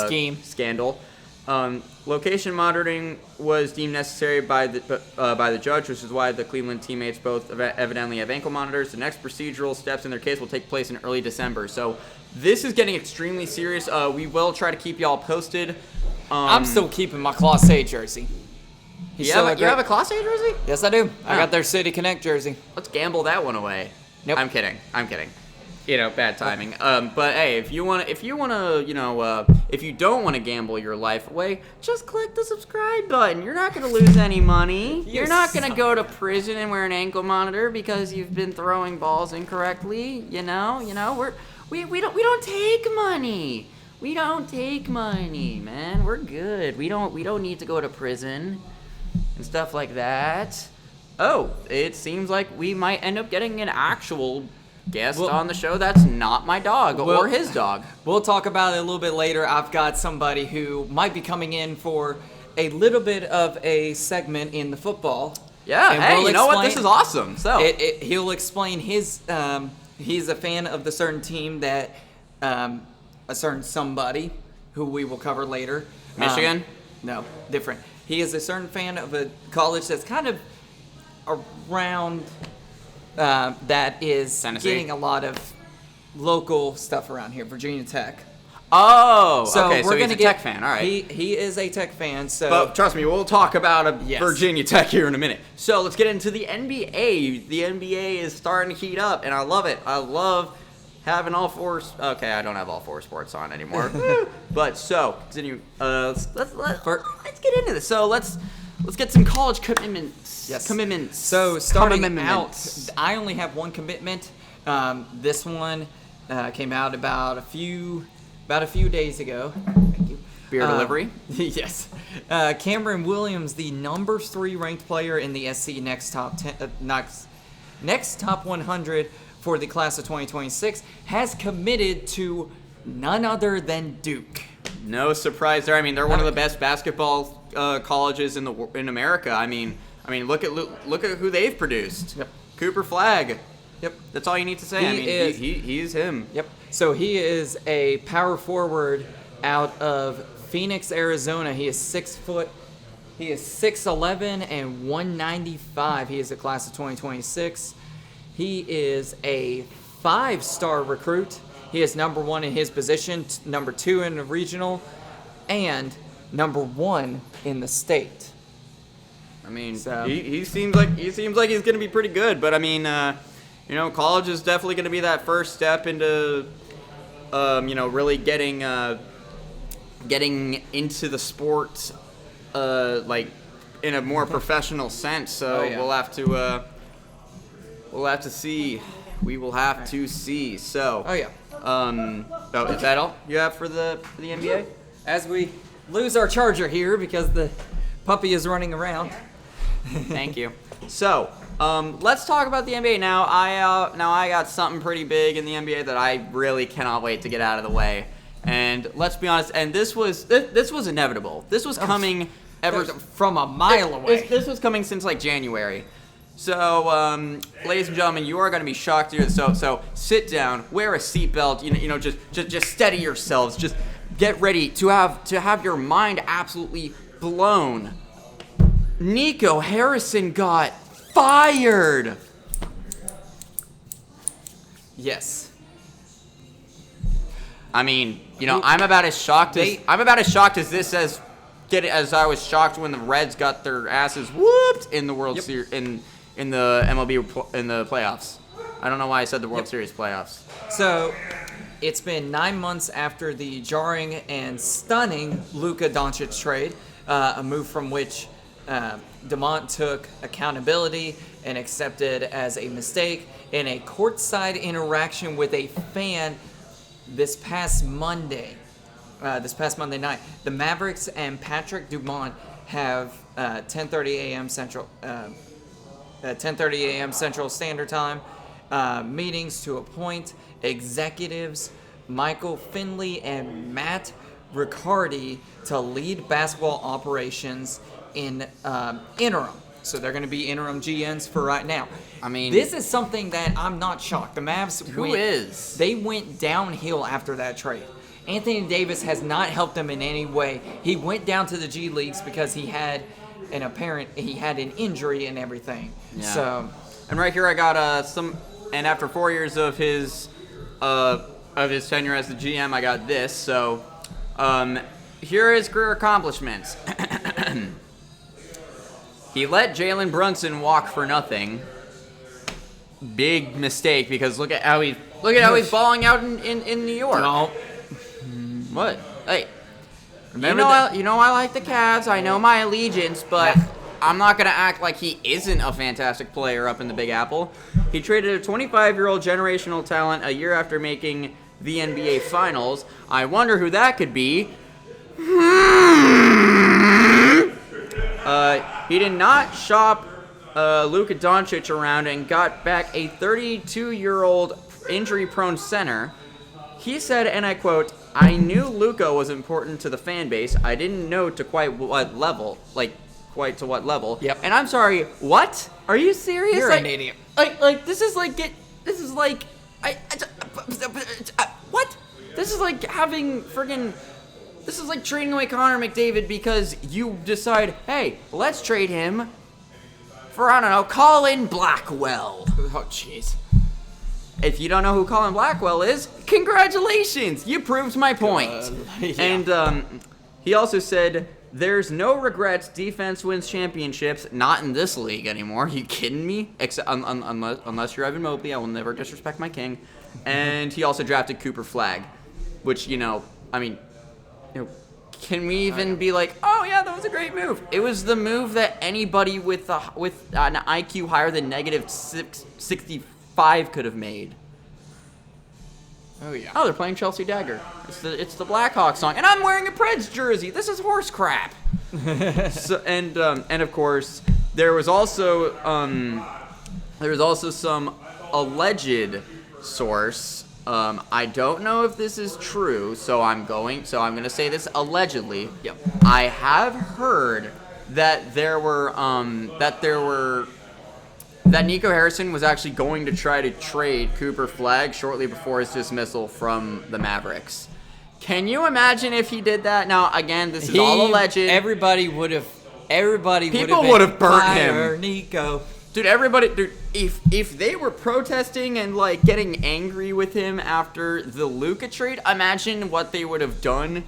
[SPEAKER 1] scheme
[SPEAKER 2] scandal. Location monitoring was deemed necessary by the judge, which is why the Cleveland teammates both evidently have ankle monitors. The next procedural steps in their case will take place in early December. So this is getting extremely serious. We will try to keep y'all posted.
[SPEAKER 1] I'm still keeping my Classe jersey.
[SPEAKER 2] You have a Classe jersey?
[SPEAKER 1] Yes, I do. I got their City Connect jersey.
[SPEAKER 2] Let's gamble that one away.
[SPEAKER 1] Nope.
[SPEAKER 2] I'm kidding. You know, bad timing. But hey, if you don't want to gamble your life away, just click the subscribe button. You're not gonna lose any money. You're not gonna go to prison and wear an ankle monitor because you've been throwing balls incorrectly. We don't take money. We don't take money, man. We're good. We don't need to go to prison and stuff like that. Oh, it seems like we might end up getting an actual guest on the show that's not my dog or his dog.
[SPEAKER 1] We'll talk about it a little bit later. I've got somebody who might be coming in for a little bit of a segment in the football.
[SPEAKER 2] Yeah,
[SPEAKER 1] And
[SPEAKER 2] hey,
[SPEAKER 1] we'll
[SPEAKER 2] you know what? This
[SPEAKER 1] explain-
[SPEAKER 2] is awesome. So,
[SPEAKER 1] He'll explain his. He's a fan of the certain team that a certain somebody who we will cover later.
[SPEAKER 2] Michigan?
[SPEAKER 1] No, different. He is a certain fan of a college that's kind of around that is
[SPEAKER 2] Tennessee?
[SPEAKER 1] getting a lot of local stuff around here, Virginia Tech.
[SPEAKER 2] okay, so
[SPEAKER 1] we're
[SPEAKER 2] he's
[SPEAKER 1] gonna
[SPEAKER 2] a
[SPEAKER 1] get,
[SPEAKER 2] Tech fan. All right.
[SPEAKER 1] He is a Tech fan, so
[SPEAKER 2] But trust me, we'll talk about
[SPEAKER 1] Yes.
[SPEAKER 2] Virginia Tech here in a minute. So let's get into the NBA. The NBA is starting to heat up, and I love it. I love having all four. Okay, I don't have all four sports on anymore. But so continue. Let's get into this. So let's get some college commitments.
[SPEAKER 1] Yes.
[SPEAKER 2] Commitments.
[SPEAKER 1] So starting
[SPEAKER 2] Commitments.
[SPEAKER 1] out, I only have one commitment. This one came out about a few days ago. Thank you.
[SPEAKER 2] Beer delivery.
[SPEAKER 1] Yes. Cameron Williams, the number 3 ranked player in the SC Next Top 10, Next Top 100 for the class of 2026, has committed to none other than Duke.
[SPEAKER 2] No surprise there. I mean, they're one of the best basketball colleges in America. I mean, look at who they've produced.
[SPEAKER 1] Yep.
[SPEAKER 2] Cooper Flagg.
[SPEAKER 1] Yep.
[SPEAKER 2] That's all you need to say. He's him.
[SPEAKER 1] Yep. So he is a power forward out of Phoenix, Arizona. He is 6 foot. He is 6'11" and 195. He is the class of 2026. He is a 5-star recruit. He is number 1 in his position, number 2 in the regional, and number 1 in the state.
[SPEAKER 2] I mean,
[SPEAKER 1] So-
[SPEAKER 2] he seems like he's going to be pretty good. But I mean, college is definitely going to be that first step into, really getting into the sport, like in a more professional sense. So
[SPEAKER 1] Oh, yeah.
[SPEAKER 2] we'll have to see. We will have to see. So.
[SPEAKER 1] Oh yeah.
[SPEAKER 2] Is that all you have for the NBA?
[SPEAKER 1] As we lose our charger here because the puppy is running around.
[SPEAKER 2] Thank you. So, let's talk about the NBA now. I got something pretty big in the NBA that I really cannot wait to get out of the way. And let's be honest. And this was inevitable. This was coming
[SPEAKER 1] from a mile away.
[SPEAKER 2] This was coming since like January. So, ladies and gentlemen, you are going to be shocked to hear this. So sit down, wear a seatbelt. Just steady yourselves. Just get ready to have your mind absolutely blown. Nico Harrison got fired.
[SPEAKER 1] Yes.
[SPEAKER 2] I mean, I'm about as shocked as this as I was shocked when the Reds got their asses whooped in the World Series in the MLB in the playoffs. I don't know why I said the World Series playoffs.
[SPEAKER 1] So, it's been 9 months after the jarring and stunning Luka Doncic trade, a move from which DeMont took accountability and accepted as a mistake in a courtside interaction with a fan this past Monday night. The Mavericks and Patrick Dumont have 10:30 a.m. Central 10:30 a.m. Central Standard Time meetings to appoint executives Michael Finley and Matt Riccardi to lead basketball operations in interim. So they're going to be interim GMs for right now.
[SPEAKER 2] I mean,
[SPEAKER 1] this is something that I'm not shocked. The Mavs They went downhill after that trade. Anthony Davis has not helped them in any way. He went down to the G Leagues because he had an injury and everything.
[SPEAKER 2] Yeah.
[SPEAKER 1] So,
[SPEAKER 2] and right here I got and after 4 years of his tenure as the GM, I got this. So, here are his career accomplishments. He let Jalen Brunson walk for nothing. Big mistake because look at how he's balling out in New York.
[SPEAKER 1] no.
[SPEAKER 2] What? Hey,
[SPEAKER 1] Remember
[SPEAKER 2] I like the Cavs. I know my allegiance, but I'm not gonna act like he isn't a fantastic player up in the Big Apple. He traded a 25-year-old generational talent a year after making the NBA Finals. I wonder who that could be. He did not shop Luka Doncic around and got back a 32-year-old injury-prone center. He said, and I quote, "I knew Luka was important to the fan base. I didn't know to quite what level. Like, quite to what level.
[SPEAKER 1] Yep.
[SPEAKER 2] And I'm sorry, what? Are you serious?
[SPEAKER 1] You're
[SPEAKER 2] like,
[SPEAKER 1] an idiot.
[SPEAKER 2] Like this is like what? This is like having friggin'. This is like trading away Connor McDavid because you decide, hey, let's trade him for, I don't know, Colin Blackwell.
[SPEAKER 1] Oh, jeez.
[SPEAKER 2] If you don't know who Colin Blackwell is, congratulations! You proved my point.
[SPEAKER 1] Yeah.
[SPEAKER 2] And he also said, there's no regrets. Defense wins championships. Not in this league anymore. Are you kidding me? Except unless you're Evan Mobley, I will never disrespect my king. And he also drafted Cooper Flagg, which, can we even be like, oh yeah, that was a great move? It was the move that anybody with an IQ higher than negative 65 could have made.
[SPEAKER 1] Oh, yeah.
[SPEAKER 2] Oh, they're playing Chelsea Dagger. It's the Blackhawks song, and I'm wearing a Preds jersey. This is horse crap. So and of course there was also some alleged source. I don't know if this is true, so I'm gonna say this allegedly.
[SPEAKER 1] Yep.
[SPEAKER 2] I have heard that that Nico Harrison was actually going to try to trade Cooper Flagg shortly before his dismissal from the Mavericks. Can you imagine if he did that? Now, again, this is all alleged.
[SPEAKER 1] Everybody would have
[SPEAKER 2] burnt him.
[SPEAKER 1] Nico.
[SPEAKER 2] Dude, if they were protesting and like getting angry with him after the Luka trade, imagine what they would have done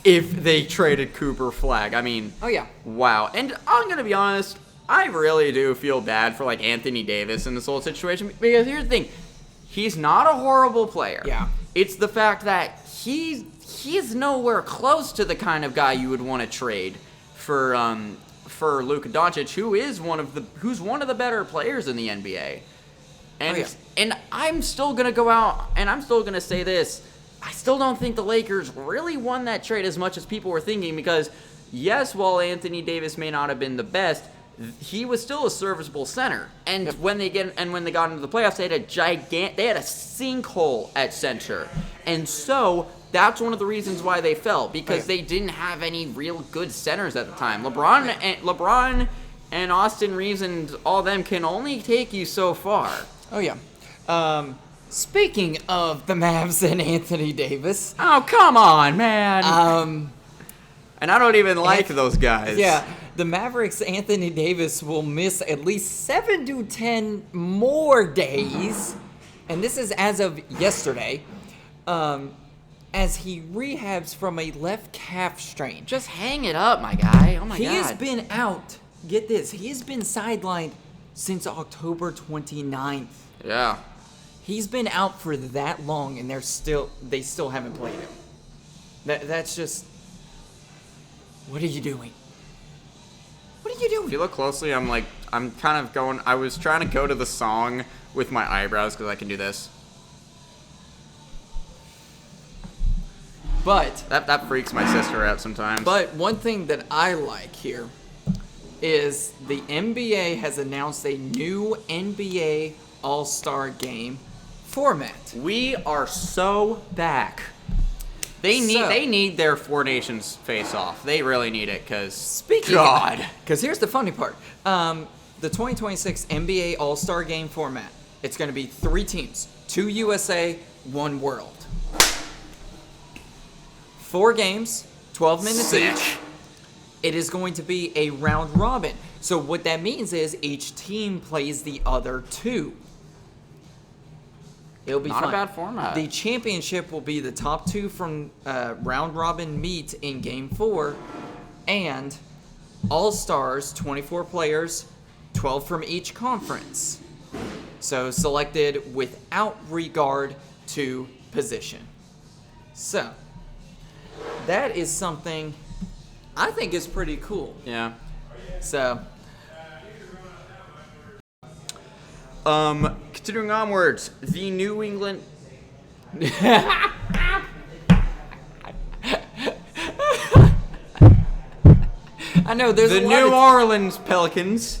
[SPEAKER 2] if they traded Cooper Flagg. I mean,
[SPEAKER 1] Oh, yeah.
[SPEAKER 2] wow. And I'm gonna be honest, I really do feel bad for like Anthony Davis in this whole situation because here's the thing, he's not a horrible player.
[SPEAKER 1] Yeah.
[SPEAKER 2] It's the fact that he's nowhere close to the kind of guy you would want to trade for Luka Doncic, who's one of the better players in the NBA. And I'm still gonna go out and I'm still gonna say this. I still don't think the Lakers really won that trade as much as people were thinking because yes, while Anthony Davis may not have been the best, he was still a serviceable center. And when they got into the playoffs, they had a sinkhole at center. And so that's one of the reasons why they fell, because they didn't have any real good centers at the time. LeBron and Austin Reeves and all them can only take you so far.
[SPEAKER 1] Oh, yeah. Speaking of the Mavs and Anthony Davis.
[SPEAKER 2] Oh, come on, man. And I don't even like those guys.
[SPEAKER 1] Yeah, the Mavericks, Anthony Davis will miss at least 7 to 10 more days, and this is as of yesterday, as he rehabs from a left calf strain.
[SPEAKER 2] Just hang it up, my guy. Oh, my God.
[SPEAKER 1] He has been out, get this, he has been sidelined since October 29th.
[SPEAKER 2] Yeah.
[SPEAKER 1] He's been out for that long, and they still haven't played him. That's just... What are you doing? What are you doing?
[SPEAKER 2] If you look closely, I'm kind of going... I was trying to go to the song with my eyebrows because I can do this.
[SPEAKER 1] But...
[SPEAKER 2] That freaks my sister out sometimes.
[SPEAKER 1] But one thing that I like here is the NBA has announced a new NBA All-Star Game format.
[SPEAKER 2] We are so back. They need their Four Nations face-off. They really need it, because...
[SPEAKER 1] Because here's the funny part. The 2026 NBA All-Star Game format. It's going to be 3 teams. 2 USA, 1 World. 4 games, 12 minutes each. It is going to be a round robin. So what that means is each team plays the other 2. It'll be
[SPEAKER 2] Not
[SPEAKER 1] fun.
[SPEAKER 2] a bad format.
[SPEAKER 1] The championship will be the top 2 from round robin meet in Game 4, and All-Stars, 24 players, 12 from each conference. So selected without regard to position. So that is something I think is pretty cool.
[SPEAKER 2] Yeah.
[SPEAKER 1] So
[SPEAKER 2] continuing onwards, the New England...
[SPEAKER 1] I know there's
[SPEAKER 2] the
[SPEAKER 1] a lot
[SPEAKER 2] New
[SPEAKER 1] of
[SPEAKER 2] Orleans Pelicans.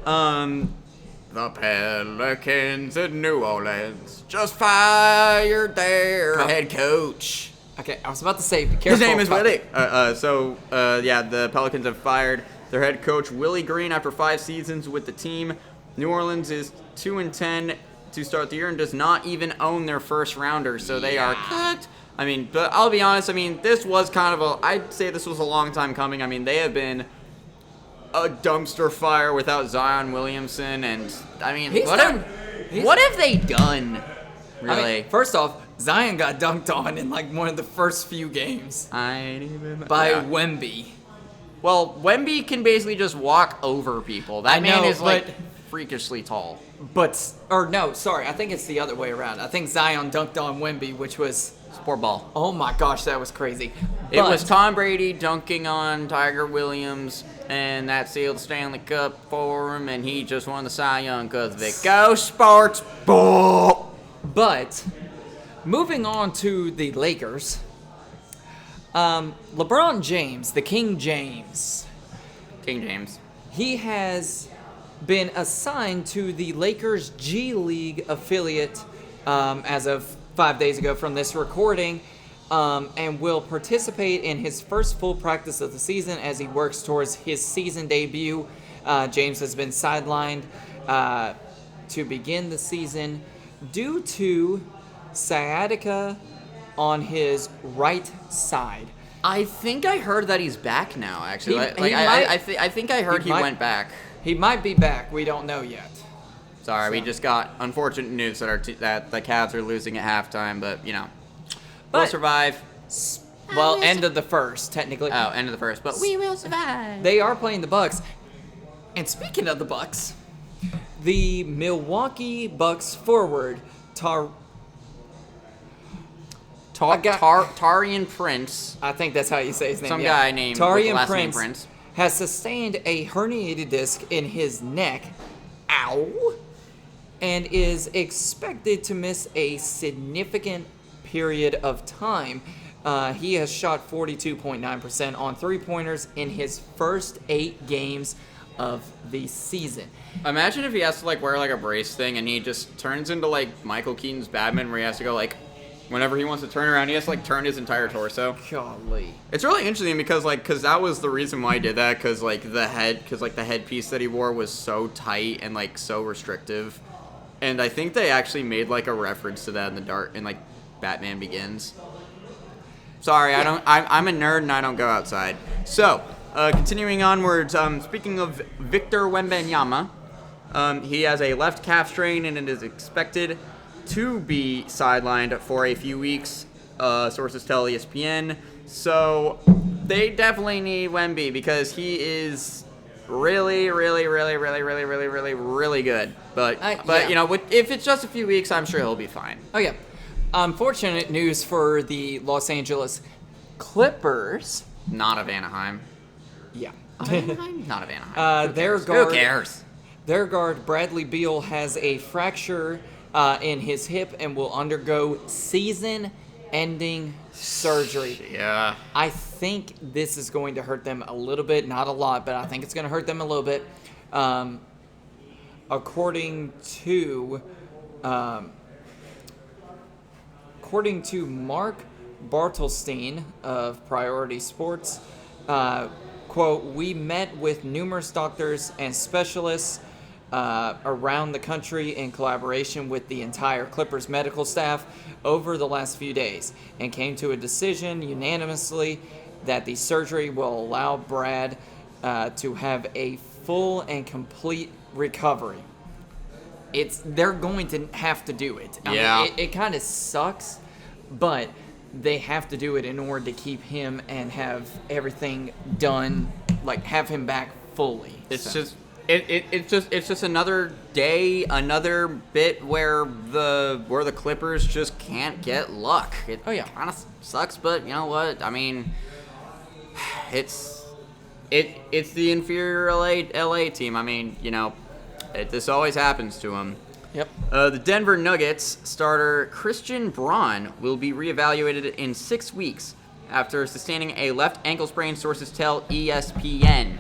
[SPEAKER 2] The Pelicans in New Orleans just fired their head coach.
[SPEAKER 1] Okay, I was about to say, be careful.
[SPEAKER 2] His name is Willie. The Pelicans have fired their head coach Willie Green after 5 seasons with the team. New Orleans is 2-10 to start the year and does not even own their first rounder, so they are cooked. I mean, but I'll be honest, I mean, this was kind of I'd say this was a long time coming. I mean, they have been a dumpster fire without Zion Williamson, and I mean, what have they done? Really?
[SPEAKER 1] I mean, first off, Zion got dunked on in like one of the first few games by Wemby.
[SPEAKER 2] Well, Wemby can basically just walk over people. That man is like freakishly tall.
[SPEAKER 1] I think it's the other way around. I think Zion dunked on Wemby, which was
[SPEAKER 2] Sportsball.
[SPEAKER 1] Oh my gosh, that was crazy.
[SPEAKER 2] It was Tom Brady dunking on Tiger Williams, and that sealed the Stanley Cup for him, and he just won the Cy Young because of it. Go Sportsball!
[SPEAKER 1] But moving on to the Lakers, LeBron James, the King James, he has been assigned to the Lakers G League affiliate as of 5 days ago from this recording, and will participate in his first full practice of the season as he works towards his season debut. James has been sidelined to begin the season due to sciatica on his right side.
[SPEAKER 2] I think I heard that he's back now, actually. I think I heard he went back.
[SPEAKER 1] He might be back. We don't know yet.
[SPEAKER 2] Sorry, we just got unfortunate news that that the Cavs are losing at halftime, but, you know, we'll survive.
[SPEAKER 1] Well, end of the first, technically.
[SPEAKER 2] Oh, end of the first, but
[SPEAKER 4] We will survive.
[SPEAKER 1] They are playing the Bucks. And speaking of the Bucks, the Milwaukee Bucks forward,
[SPEAKER 2] Tarian Prince.
[SPEAKER 1] I think that's how you say his name.
[SPEAKER 2] Some guy named with the last name Prince
[SPEAKER 1] has sustained a herniated disc in his neck. Ow. And is expected to miss a significant period of time. He has shot 42.9% on three-pointers in his first 8 games of the season.
[SPEAKER 2] Imagine if he has to wear a brace thing and he just turns into Michael Keaton's Batman, where he has to go whenever he wants to turn around, he has to turn his entire torso.
[SPEAKER 1] Golly.
[SPEAKER 2] It's really interesting because that was the reason why he did that, because the headpiece that he wore was so tight and so restrictive. And I think they actually made a reference to that in Batman Begins. Sorry, I'm a nerd and I don't go outside. So, continuing onwards, speaking of Victor Wembanyama, he has a left calf strain and it is expected to be sidelined for a few weeks, sources tell ESPN. So they definitely need Wemby because he is really, really, really, really, really, really, really, really good. But if it's just a few weeks, I'm sure he'll be fine.
[SPEAKER 1] Oh yeah. Unfortunate news for the Los Angeles Clippers.
[SPEAKER 2] Not of Anaheim.
[SPEAKER 1] Yeah.
[SPEAKER 2] Not of Anaheim.
[SPEAKER 1] Who
[SPEAKER 2] cares?
[SPEAKER 1] Their guard Bradley Beal has a fracture in his hip and will undergo season-ending surgery.
[SPEAKER 2] Yeah.
[SPEAKER 1] I think this is going to hurt them a little bit, not a lot, but I think it's going to hurt them a little bit. According to Mark Bartelstein of Priority Sports, quote, "We met with numerous doctors and specialists around the country in collaboration with the entire Clippers medical staff over the last few days and came to a decision unanimously that the surgery will allow Brad to have a full and complete recovery." They're going to have to do it. I mean, it kind of sucks, but they have to do it in order to keep him and have everything done, have him back fully.
[SPEAKER 2] It's just another day, another bit where the Clippers just can't get luck. It kind of sucks, but you know what? I mean, it's the inferior LA team. I mean, this always happens to them.
[SPEAKER 1] Yep.
[SPEAKER 2] The Denver Nuggets starter Christian Braun will be reevaluated in 6 weeks after sustaining a left ankle sprain, sources tell ESPN.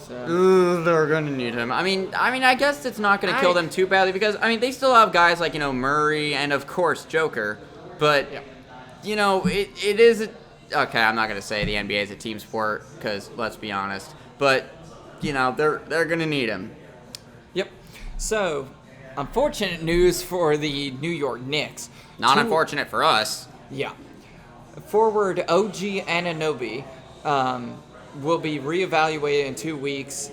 [SPEAKER 2] They're gonna need him. I mean, I guess it's not gonna kill them too badly because they still have guys like Murray and of course Joker, but it is okay. I'm not gonna say the NBA is a team sport because let's be honest, but they're gonna need him.
[SPEAKER 1] Yep. So, unfortunate news for the New York Knicks.
[SPEAKER 2] Not unfortunate for us.
[SPEAKER 1] Yeah. Forward OG Anunoby will be reevaluated in 2 weeks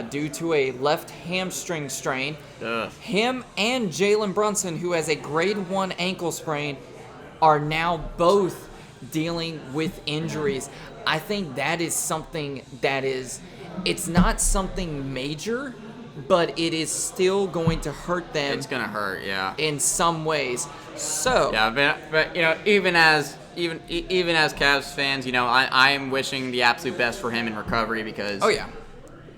[SPEAKER 1] due to a left hamstring strain.
[SPEAKER 2] Ugh.
[SPEAKER 1] Him and Jalen Brunson, who has a grade 1 ankle sprain, are now both dealing with injuries. I think that is something that it's not something major, but it is still going to hurt them.
[SPEAKER 2] It's gonna hurt, yeah.
[SPEAKER 1] In some ways. So
[SPEAKER 2] Yeah, but even as Cavs fans, I am wishing the absolute best for him in recovery because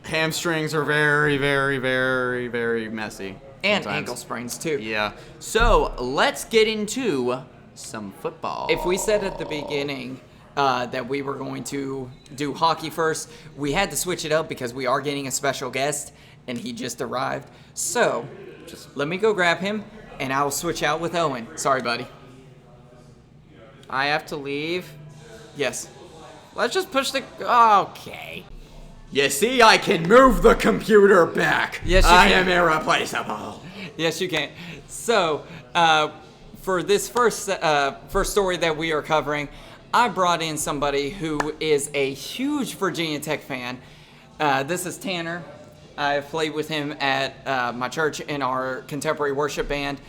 [SPEAKER 2] hamstrings are very, very, very, very messy.
[SPEAKER 1] And
[SPEAKER 2] sometimes.
[SPEAKER 1] ankle sprains too.
[SPEAKER 2] Yeah. So let's get into some football.
[SPEAKER 1] If we said at the beginning that we were going to do hockey first, we had to switch it up because we are getting a special guest, and he just arrived. So, just let me go grab him, and I'll switch out with Owen. Sorry, buddy.
[SPEAKER 2] I have to leave.
[SPEAKER 1] Yes.
[SPEAKER 2] Let's just push the. Okay. You see, I can move the computer back.
[SPEAKER 1] Yes, you
[SPEAKER 2] I
[SPEAKER 1] can.
[SPEAKER 2] am irreplaceable.
[SPEAKER 1] Yes, you can. So, for this first story that we are covering, I brought in somebody who is a huge Virginia Tech fan. This is Tanner. I've played with him at my church in our contemporary worship band,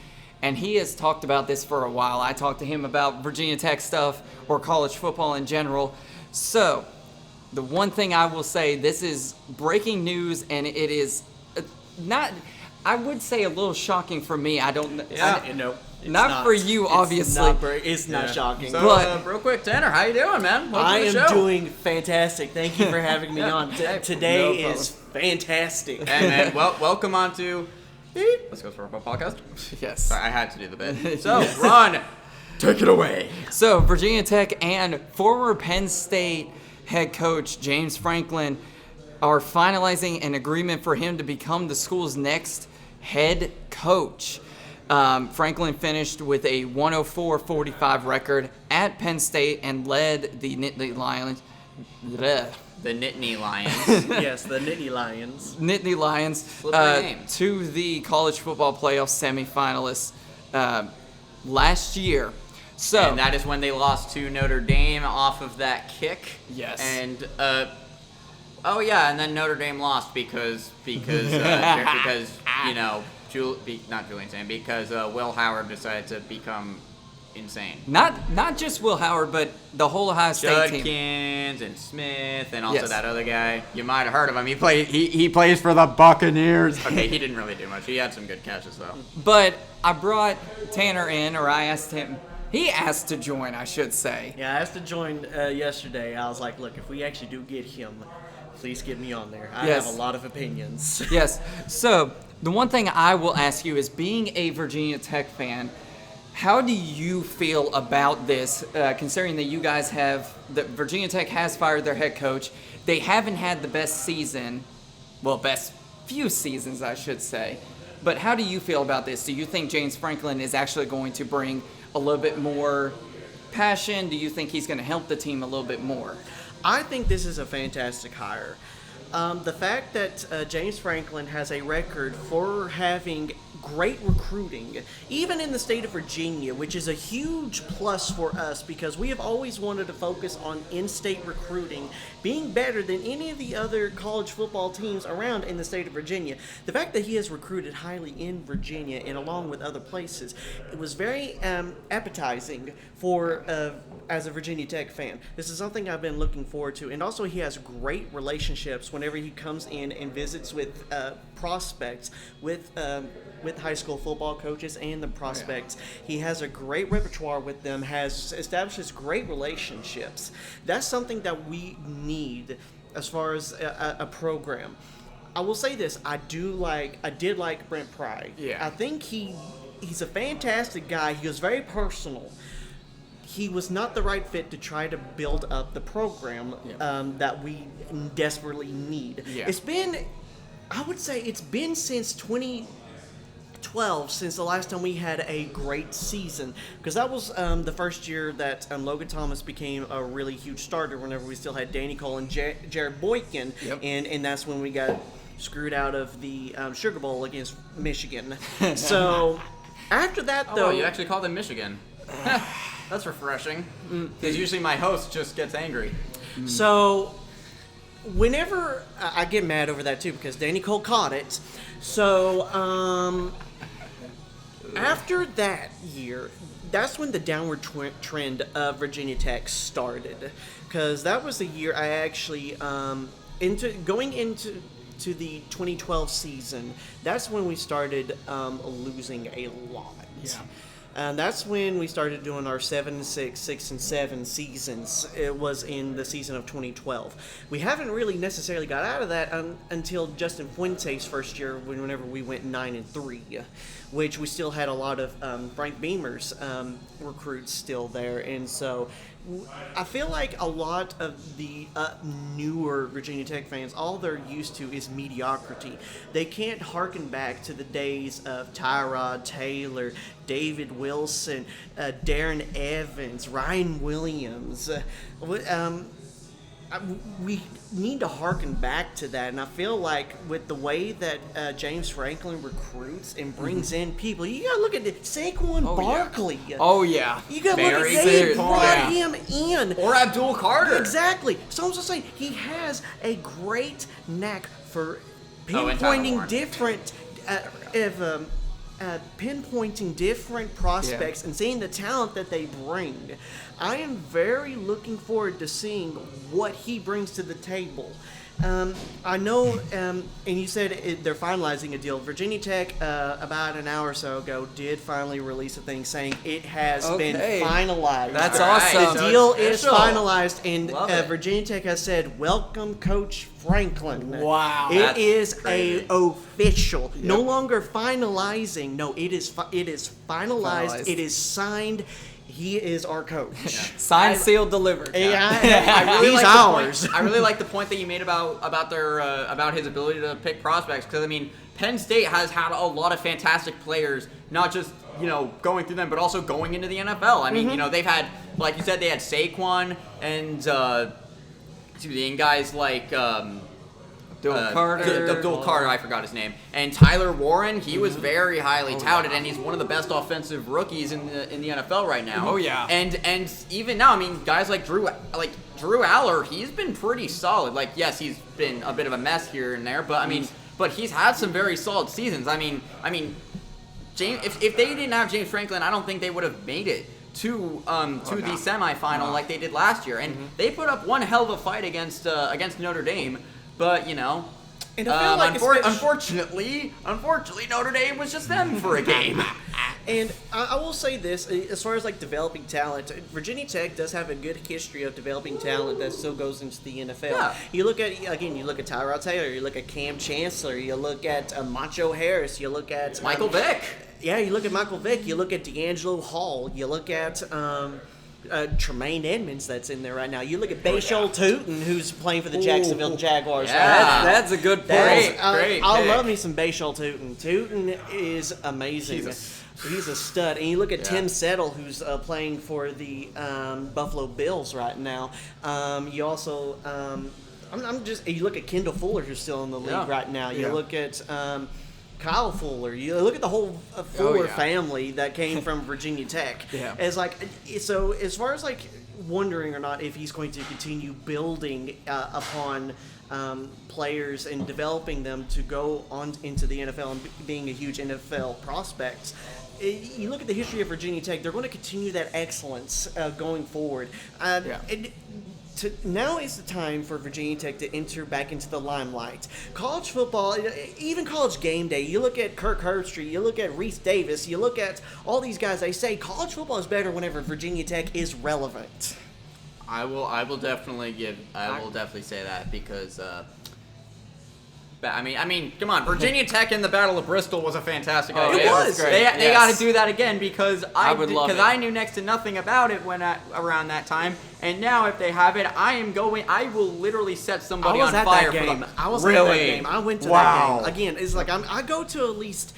[SPEAKER 1] and he has talked about this for a while. I talked to him about Virginia Tech stuff or college football in general. So, the one thing I will say, this is breaking news, and it is not, I would say a little shocking for me. Not for you, obviously.
[SPEAKER 5] It's not shocking.
[SPEAKER 2] So,
[SPEAKER 1] But-
[SPEAKER 2] real quick, Tanner, how you doing, man? Welcome
[SPEAKER 5] I
[SPEAKER 2] to the
[SPEAKER 5] am
[SPEAKER 2] show.
[SPEAKER 5] doing fantastic. Thank you for having me on. Today
[SPEAKER 1] No
[SPEAKER 5] is fantastic.
[SPEAKER 2] Hey, man, welcome on to Let's Go Sportsball podcast.
[SPEAKER 1] Yes.
[SPEAKER 2] Sorry, I had to do the bit. So, Ron, take it away.
[SPEAKER 1] So, Virginia Tech and former Penn State head coach James Franklin are finalizing an agreement for him to become the school's next head coach. Franklin finished with a 104-45 record at Penn State and led the Nittany Lions.
[SPEAKER 2] The Nittany Lions.
[SPEAKER 5] Yes, the Nittany Lions.
[SPEAKER 1] Nittany Lions
[SPEAKER 2] Slippery name.
[SPEAKER 1] to the college football playoff semifinalists last year. So
[SPEAKER 2] And that is when they lost to Notre Dame off of that kick.
[SPEAKER 1] Yes.
[SPEAKER 2] And and then Notre Dame lost because not Julian Sand, because Will Howard decided to become insane.
[SPEAKER 1] not just Will Howard, but the whole Ohio State team.
[SPEAKER 2] Judkins and Smith and also
[SPEAKER 1] Yes.
[SPEAKER 2] that other guy. You might have heard of him. He plays for the Buccaneers. Okay, he didn't really do much. He had some good catches though.
[SPEAKER 1] But I brought Tanner in, or I asked him. He asked to join, I should say.
[SPEAKER 5] Yeah, I asked to join yesterday. I was like, look, if we actually do get him, please get me on there. I
[SPEAKER 1] Yes.
[SPEAKER 5] have a lot of opinions.
[SPEAKER 1] Yes. So the one thing I will ask you is, being a Virginia Tech fan, how do you feel about this, considering that you guys that Virginia Tech has fired their head coach? They haven't had the best season, best few seasons, I should say. But how do you feel about this? Do you think James Franklin is actually going to bring a little bit more passion? Do you think he's going to help the team a little bit more?
[SPEAKER 5] I think this is a fantastic hire. The fact that James Franklin has a record for having great recruiting, even in the state of Virginia, which is a huge plus for us because we have always wanted to focus on in-state recruiting being better than any of the other college football teams around in the state of Virginia. The fact that he has recruited highly in Virginia and along with other places, it was very appetizing for as a Virginia Tech fan. This is something I've been looking forward to, and also he has great relationships whenever he comes in and visits with prospects, with high school football coaches and the prospects. He has a great repertoire with them, has establishes great relationships. That's something that we need as far as a program. I will say this, I did like Brent Pry.
[SPEAKER 1] Yeah.
[SPEAKER 5] I think he's a fantastic guy. He was very personal. He was not the right fit to try to build up the program that we desperately need.
[SPEAKER 1] Yeah.
[SPEAKER 5] I would say it's been since 12 since the last time we had a great season, because that was the first year that Logan Thomas became a really huge starter whenever we still had Danny Cole and Jared Boykin, and that's when we got screwed out of the Sugar Bowl against Michigan. So after that, though...
[SPEAKER 2] Oh, you actually called them Michigan. That's refreshing, because usually my host just gets angry.
[SPEAKER 5] So whenever... I get mad over that, too, because Danny Cole caught it. So, after that year, that's when the downward trend of Virginia Tech started, because that was the year I actually going into the 2012 season. That's when we started losing a lot. Yeah. And that's when we started doing our 7-6, 6-7 seasons. It was in the season of 2012. We haven't really necessarily got out of that until Justin Fuente's first year, whenever we went 9-3, which we still had a lot of Frank Beamer's recruits still there. And so I feel like a lot of the newer Virginia Tech fans, all they're used to is mediocrity. They can't harken back to the days of Tyrod Taylor, David Wilson, Darren Evans, Ryan Williams. We need to harken back to that, and I feel like with the way that James Franklin recruits and brings in people, you gotta look at Saquon Barkley.
[SPEAKER 1] Yeah. Oh yeah,
[SPEAKER 5] you gotta
[SPEAKER 1] Very
[SPEAKER 5] look at they
[SPEAKER 1] good
[SPEAKER 5] brought
[SPEAKER 1] point.
[SPEAKER 5] him in,
[SPEAKER 2] Or Abdul Carter.
[SPEAKER 5] Exactly. So I'm just saying he has a great knack for
[SPEAKER 2] and Tyler
[SPEAKER 5] pinpointing
[SPEAKER 2] Warren.
[SPEAKER 5] different pinpointing different prospects and seeing the talent that they bring. I am very looking forward to seeing what he brings to the table. I know, and you said they're finalizing a deal. Virginia Tech, about an hour or so ago, did finally release a thing saying it has been finalized.
[SPEAKER 1] That's
[SPEAKER 2] Right.
[SPEAKER 1] awesome.
[SPEAKER 5] The deal is
[SPEAKER 2] official.
[SPEAKER 5] finalized, and
[SPEAKER 2] Love it.
[SPEAKER 5] Virginia Tech has said, "Welcome, Coach Franklin."
[SPEAKER 1] Wow.
[SPEAKER 5] It
[SPEAKER 2] That's
[SPEAKER 5] is
[SPEAKER 2] crazy.
[SPEAKER 5] official. No longer finalizing. No, it is finalized.
[SPEAKER 1] Finalized.
[SPEAKER 5] It is signed. He is our coach.
[SPEAKER 1] Signed, sealed, delivered.
[SPEAKER 2] I really
[SPEAKER 5] He's
[SPEAKER 2] like
[SPEAKER 5] ours.
[SPEAKER 2] The point, I really like the point that you made about their about his ability to pick prospects, because I mean Penn State has had a lot of fantastic players, not just going through them, but also going into the NFL. I mean they've had, like you said, they had Saquon and guys like Abdul Carter, I forgot his name, and Tyler Warren. He was very highly touted, and he's one of the best offensive rookies in the NFL right now.
[SPEAKER 1] Oh, yeah.
[SPEAKER 2] And even now, I mean, guys like Drew Aller, he's been pretty solid. Like, yes, he's been a bit of a mess here and there, but I mean, but he's had some very solid seasons. I mean, James, if they didn't have James Franklin, I don't think they would have made it to the semifinal like they did last year. And they put up one hell of a fight against Notre Dame. But
[SPEAKER 5] And I feel like
[SPEAKER 2] unfortunately, Notre Dame was just them for a game.
[SPEAKER 5] And I will say this, as far as like developing talent, Virginia Tech does have a good history of developing talent that still goes into the NFL.
[SPEAKER 2] Yeah.
[SPEAKER 5] You look at Tyrod Taylor, you look at Cam Chancellor, you look at Macho Harris, you look at
[SPEAKER 2] Michael Vick.
[SPEAKER 5] Yeah, you look at Michael Vick, you look at D'Angelo Hall, you look at Tremaine Edmonds that's in there right now. You look at Bayshole Tootin, who's playing for the Jacksonville Jaguars.
[SPEAKER 2] Yeah.
[SPEAKER 1] That's a good point.
[SPEAKER 2] Great
[SPEAKER 5] I
[SPEAKER 2] pick.
[SPEAKER 5] love me some Bayshole Tootin. Tootin is amazing. He's a stud. And you look at Tim Settle, who's playing for the Buffalo Bills right now. You also, you look at Kendall Fuller, who's still in the league right now. You look at Kyle Fuller. You look at the whole Fuller family that came from Virginia Tech. As so as far as like wondering or not if he's going to continue building upon players and developing them to go on into the NFL and being a huge NFL prospect. You look at the history of Virginia Tech; they're going to continue that excellence going forward. Now is the time for Virginia Tech to enter back into the limelight. College football, even college game day, you look at Kirk Herbstreit, you look at Reese Davis, you look at all these guys, they say college football is better whenever Virginia Tech is relevant.
[SPEAKER 2] I will definitely say that, because I mean, come on, Virginia Tech in the Battle of Bristol was a fantastic idea.
[SPEAKER 5] It was.
[SPEAKER 2] They got to do that again, because
[SPEAKER 1] I would love it.
[SPEAKER 2] I knew next to nothing about it around that time, and now if they have it, I will literally set somebody on fire for them.
[SPEAKER 5] I was at that game. I went to that game. Again, it's like I go to at least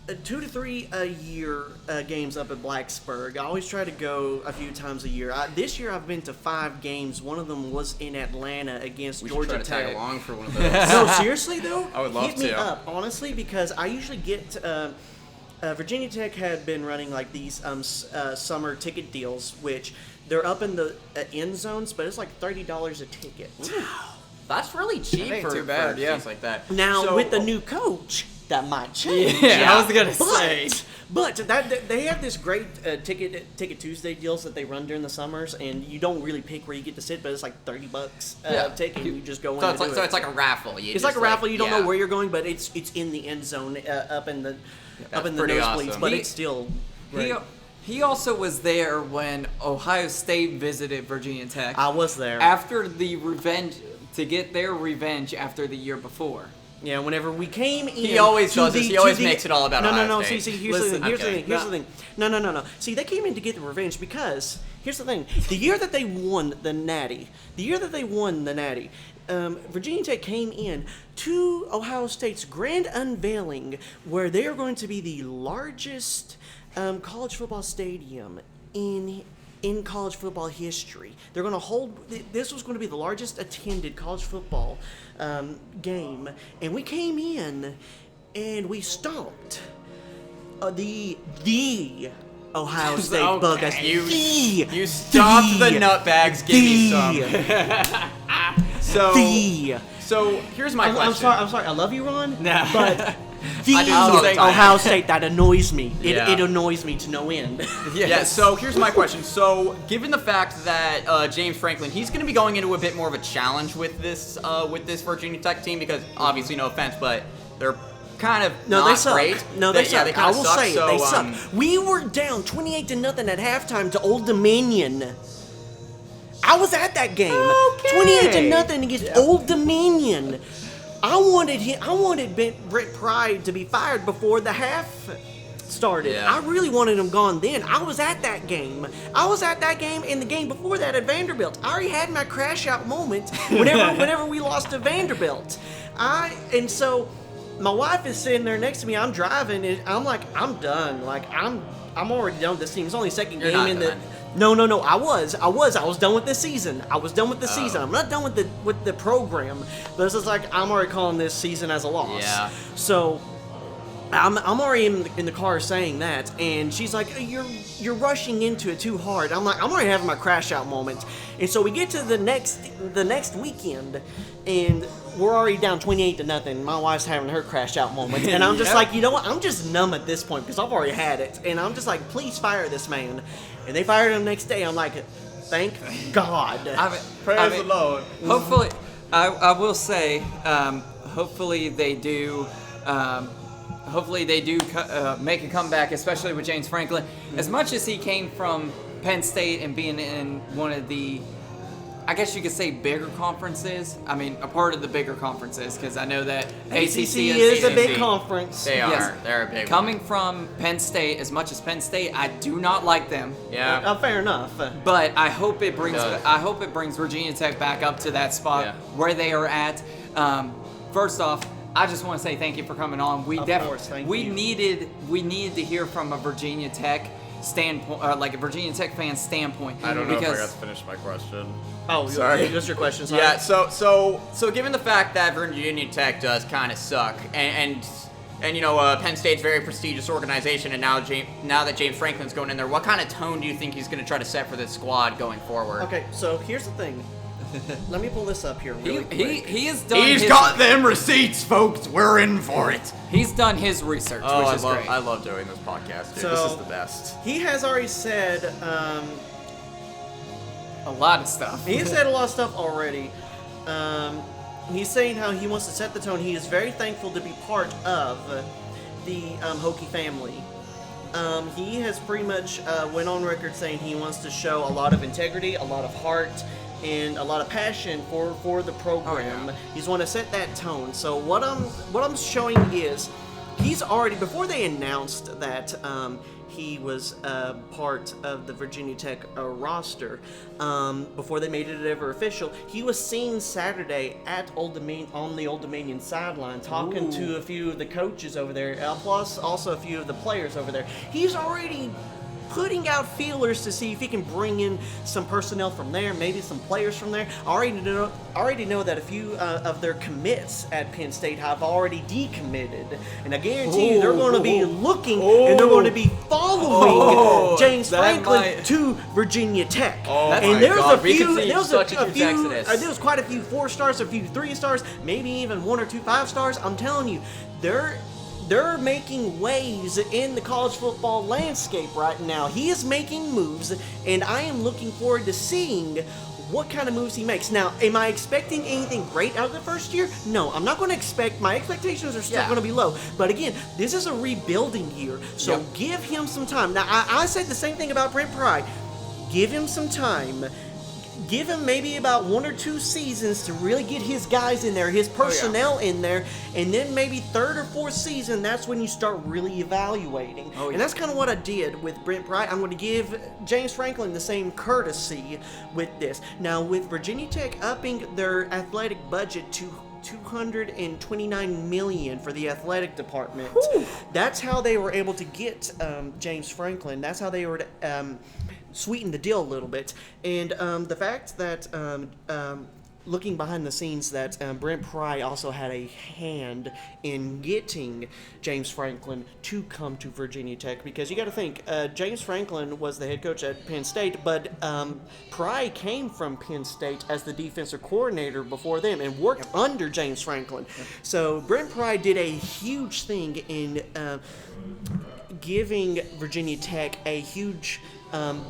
[SPEAKER 5] 2 to 3 a year games up at Blacksburg. I always try to go a few times a year. This year I've been to 5 games. One of them was in Atlanta against
[SPEAKER 2] We
[SPEAKER 5] Georgia
[SPEAKER 2] should try to
[SPEAKER 5] Tech.
[SPEAKER 2] tag along for one of those.
[SPEAKER 5] No, seriously though,
[SPEAKER 2] I would love
[SPEAKER 5] hit me
[SPEAKER 2] to.
[SPEAKER 5] up honestly because I usually get. Virginia Tech had been running like these summer ticket deals, which they're up in the end zones, but it's like $30 a ticket.
[SPEAKER 2] That's really cheap
[SPEAKER 1] ain't
[SPEAKER 2] for,
[SPEAKER 1] too bad,
[SPEAKER 2] for
[SPEAKER 1] yeah.
[SPEAKER 2] things like that.
[SPEAKER 5] Now
[SPEAKER 2] So-
[SPEAKER 5] with the new coach, that might change.
[SPEAKER 1] Yeah, I was gonna say.
[SPEAKER 5] But that they have this great Ticket Tuesday deals that they run during the summers, and you don't really pick where you get to sit, but it's like $30
[SPEAKER 2] Yeah.
[SPEAKER 5] ticket. And you just go in.
[SPEAKER 2] So
[SPEAKER 5] and
[SPEAKER 2] it's like
[SPEAKER 5] do
[SPEAKER 2] so
[SPEAKER 5] it.
[SPEAKER 2] it's like a raffle.
[SPEAKER 5] It's like a raffle. You don't know where you're going, but it's in the end zone, up in the
[SPEAKER 2] That's
[SPEAKER 5] nosebleeds.
[SPEAKER 2] pretty awesome.
[SPEAKER 5] But
[SPEAKER 1] He-
[SPEAKER 5] it's still
[SPEAKER 1] He,
[SPEAKER 5] great.
[SPEAKER 1] he also was there when Ohio State visited Virginia Tech
[SPEAKER 5] I was there.
[SPEAKER 1] after the revenge to get their revenge after the year before.
[SPEAKER 5] Yeah, whenever we came in,
[SPEAKER 2] He always
[SPEAKER 5] to
[SPEAKER 2] does this.
[SPEAKER 5] the-
[SPEAKER 2] He
[SPEAKER 5] to
[SPEAKER 2] always
[SPEAKER 5] the-
[SPEAKER 2] makes it all about
[SPEAKER 5] no,
[SPEAKER 2] Ohio
[SPEAKER 5] no, no.
[SPEAKER 2] State.
[SPEAKER 5] See, here's the
[SPEAKER 1] Listen,
[SPEAKER 5] thing. Here's the
[SPEAKER 2] okay.
[SPEAKER 5] thing. Here's the thing. No. See, they came in to get the revenge because here's the thing. The year that they won the Natty, Virginia Tech came in to Ohio State's grand unveiling, where they are going to be the largest college football stadium in college football history. They're going to hold. This was going to be the largest attended college football game, and we came in and we stomped the Ohio State
[SPEAKER 1] Okay.
[SPEAKER 5] Buckeyes.
[SPEAKER 2] You stopped the nutbags. Give me some. So here's my question.
[SPEAKER 5] I'm sorry. I love you, Ron.
[SPEAKER 1] Nah.
[SPEAKER 5] But the
[SPEAKER 2] I do all the time.
[SPEAKER 5] Ohio State, that annoys me.
[SPEAKER 2] Yeah.
[SPEAKER 5] It annoys me to no end.
[SPEAKER 2] Yeah, so here's my question. So, given the fact that James Franklin, he's going to be going into a bit more of a challenge with this Virginia Tech team, because obviously, no offense, but they're kind of
[SPEAKER 5] No,
[SPEAKER 2] not
[SPEAKER 5] they suck.
[SPEAKER 2] great.
[SPEAKER 5] No, they suck.
[SPEAKER 2] Yeah, they kind
[SPEAKER 5] I
[SPEAKER 2] of
[SPEAKER 5] will
[SPEAKER 2] suck.
[SPEAKER 5] say
[SPEAKER 2] So,
[SPEAKER 5] they suck. We were down 28-0 at halftime to Old Dominion. I was at that game.
[SPEAKER 1] Okay.
[SPEAKER 5] 28-0 against Old Dominion. I wanted Brett Pride to be fired before the half started.
[SPEAKER 2] Yeah.
[SPEAKER 5] I really wanted him gone then. I was at that game. And the game before that at Vanderbilt. I already had my crash out moment whenever we lost to Vanderbilt. And so my wife is sitting there next to me. I'm driving and I'm like, I'm done. Like I'm already done with this team. It's only the second
[SPEAKER 2] You're
[SPEAKER 5] game
[SPEAKER 2] not
[SPEAKER 5] in
[SPEAKER 2] done.
[SPEAKER 5] No. I was done with this season. I'm not done with the program. But it's just like I'm already calling this season as a loss.
[SPEAKER 2] Yeah.
[SPEAKER 5] So I'm already in the car saying that, and she's like, "You're rushing into it too hard." I'm like, I'm already having my crash out moment, and so we get to the next weekend, and we're already down 28-0. My wife's having her crash out moment, and I'm just like, you know what? I'm just numb at this point because I've already had it, and I'm just like, please fire this man, and they fired him next day. I'm like, thank God.
[SPEAKER 1] Praise the Lord. Hopefully, I will say, hopefully they do. Hopefully they do make a comeback, especially with James Franklin. As much as he came from Penn State and being in one of the, I guess you could say, bigger conferences. I mean, a part of the bigger conferences, because I know that
[SPEAKER 5] ACC is a big
[SPEAKER 2] ACC.
[SPEAKER 5] conference.
[SPEAKER 2] They are.
[SPEAKER 1] Yes.
[SPEAKER 2] They're a big
[SPEAKER 1] Coming
[SPEAKER 2] one.
[SPEAKER 1] from Penn State, as much as Penn State, I do not like them.
[SPEAKER 2] Yeah.
[SPEAKER 5] Fair enough.
[SPEAKER 1] But I hope it brings
[SPEAKER 2] does.
[SPEAKER 1] Virginia Tech back up to that spot
[SPEAKER 2] Yeah.
[SPEAKER 1] where they are at. First off, I just want to say thank you for coming on. We
[SPEAKER 5] Of
[SPEAKER 1] definitely
[SPEAKER 5] course, thank
[SPEAKER 1] we
[SPEAKER 5] you.
[SPEAKER 1] needed to hear from a Virginia Tech standpoint, like a Virginia Tech fan standpoint.
[SPEAKER 3] I don't know if I
[SPEAKER 1] because
[SPEAKER 3] got to finish my question.
[SPEAKER 5] Oh,
[SPEAKER 2] Sorry.
[SPEAKER 5] What's your question? Sorry.
[SPEAKER 2] Yeah, so given the fact that Virginia Tech does kind of suck, and you know Penn State's a very prestigious organization, and now that James Franklin's going in there, what kind of tone do you think he's going to try to set for this squad going forward?
[SPEAKER 5] Okay, so here's the thing. Let me pull this up here really quick.
[SPEAKER 1] He has done.
[SPEAKER 2] He's
[SPEAKER 1] his,
[SPEAKER 2] got them receipts, folks. We're in for it.
[SPEAKER 1] He's done his research,
[SPEAKER 2] Oh,
[SPEAKER 1] which is great.
[SPEAKER 2] I love doing this podcast, dude.
[SPEAKER 5] So-
[SPEAKER 2] This is the best.
[SPEAKER 5] He has already said
[SPEAKER 1] A lot of stuff.
[SPEAKER 5] he has said a lot of stuff already. He's saying how he wants to set the tone. He is very thankful to be part of the Hokie family. He has pretty much went on record saying he wants to show a lot of integrity, a lot of heart, and a lot of passion for the program.
[SPEAKER 1] Oh, yeah.
[SPEAKER 5] He's want to set that tone. So what I'm showing is he's already, before they announced that he was part of the Virginia Tech roster before they made it ever official. He was seen Saturday at on the Old Dominion sideline talking to a few of the coaches over there, plus also a few of the players over there. He's already putting out feelers to see if he can bring in some personnel from there, maybe some players from there. I already know that a few of their commits at Penn State have already decommitted, and I guarantee you they're going to be looking and they're going to be following James Franklin to Virginia Tech. And there's a few, there was quite a few 4 stars, a few 3 stars, maybe even 1 or 2 5 stars. I'm telling you, they're making waves in the college football landscape right now. He is making moves, and I am looking forward to seeing what kind of moves he makes. Now, am I expecting anything great out of the first year? No, I'm not going to expect. My expectations are still going to be low. But again, this is a rebuilding year, so give him some time. Now, I said the same thing about Brent Pry. Give him some time. Give him maybe about 1 or 2 seasons to really get his guys in there, his personnel in there, and then maybe 3rd or 4th season, that's when you start really evaluating. And that's kind of what I did with Brent Pry. I'm going to give James Franklin the same courtesy with this. Now, with Virginia Tech upping their athletic budget to $229 million for the athletic department, that's how they were able to get James Franklin. That's how they were sweeten the deal a little bit. And the fact that looking behind the scenes, that Brent Pry also had a hand in getting James Franklin to come to Virginia Tech, because you got to think, James Franklin was the head coach at Penn State, but Pry came from Penn State as the defensive coordinator before them and worked under James Franklin. So Brent Pry did a huge thing in giving Virginia Tech a huge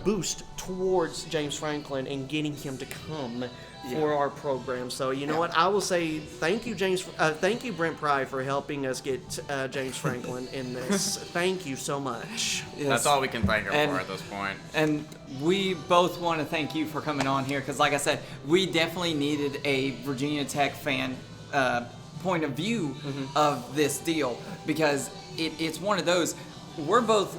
[SPEAKER 5] boost towards James Franklin and getting him to come for our program. So you know what, I will say thank you, thank you, Brent Pry, for helping us get James Franklin in this. Thank you so much.
[SPEAKER 2] Yes. That's all we can thank him for at this point.
[SPEAKER 1] And we both want to thank you for coming on here, because like I said, we definitely needed a Virginia Tech fan point of view of this deal, because it's one of those, we're both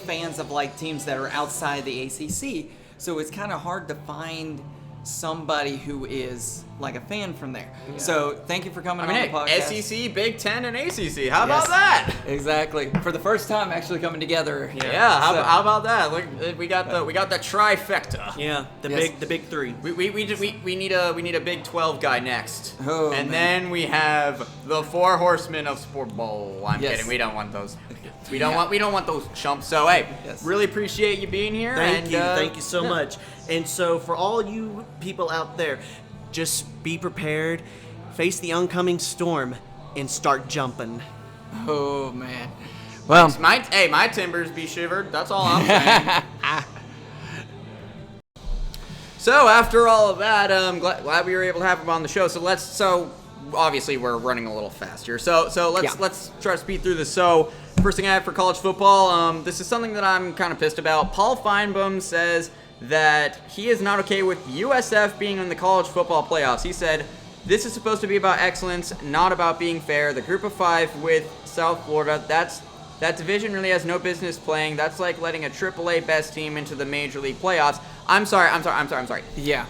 [SPEAKER 1] fans of like teams that are outside the ACC, so it's kind of hard to find somebody who is like a fan from there. So thank you for coming on the podcast.
[SPEAKER 2] SEC, Big Ten, and ACC. How about that?
[SPEAKER 1] Exactly. For the first time, actually coming together.
[SPEAKER 2] Yeah. How about that? Look, we got the trifecta.
[SPEAKER 5] Yeah. The big 3.
[SPEAKER 2] We need a Big 12 guy next.
[SPEAKER 1] Oh,
[SPEAKER 2] and
[SPEAKER 1] man.
[SPEAKER 2] then we have the 4 horsemen of Sportsball. I'm kidding. We don't want those. We don't want those chumps. So hey, really appreciate you being here.
[SPEAKER 5] Thank you so much. And so for all you people out there, just be prepared, face the oncoming storm, and start jumping.
[SPEAKER 1] Oh man. Well,
[SPEAKER 2] my timbers be shivered. That's all I'm saying. So after all of that, I'm glad we were able to have him on the show. So obviously we're running a little fast here. So let's try to speed through this. So first thing I have for college football, this is something that I'm kind of pissed about. Paul Feinbaum says that he is not okay with USF being in the college football playoffs. He said, "This is supposed to be about excellence, not about being fair. The group of 5 with South Florida, that division really has no business playing. That's like letting a AAA best team into the Major League playoffs." I'm sorry.
[SPEAKER 1] yeah.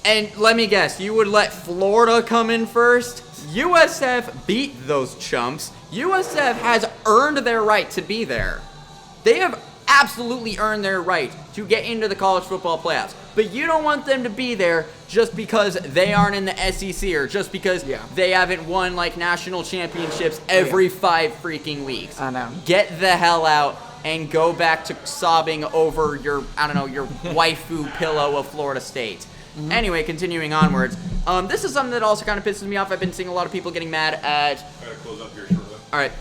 [SPEAKER 2] And let me guess, you would let Florida come in first? USF beat those chumps. USF has earned their right to be there. They have absolutely earned their right to get into the college football playoffs. But you don't want them to be there just because they aren't in the SEC, or just because they haven't won like national championships every 5 freaking weeks.
[SPEAKER 1] I know.
[SPEAKER 2] Get the hell out and go back to sobbing over your waifu pillow of Florida State. Anyway, continuing onwards. This is something that also kind of pisses me off. I've been seeing a lot of people getting mad at...
[SPEAKER 3] I gotta close up here shortly.
[SPEAKER 2] All right.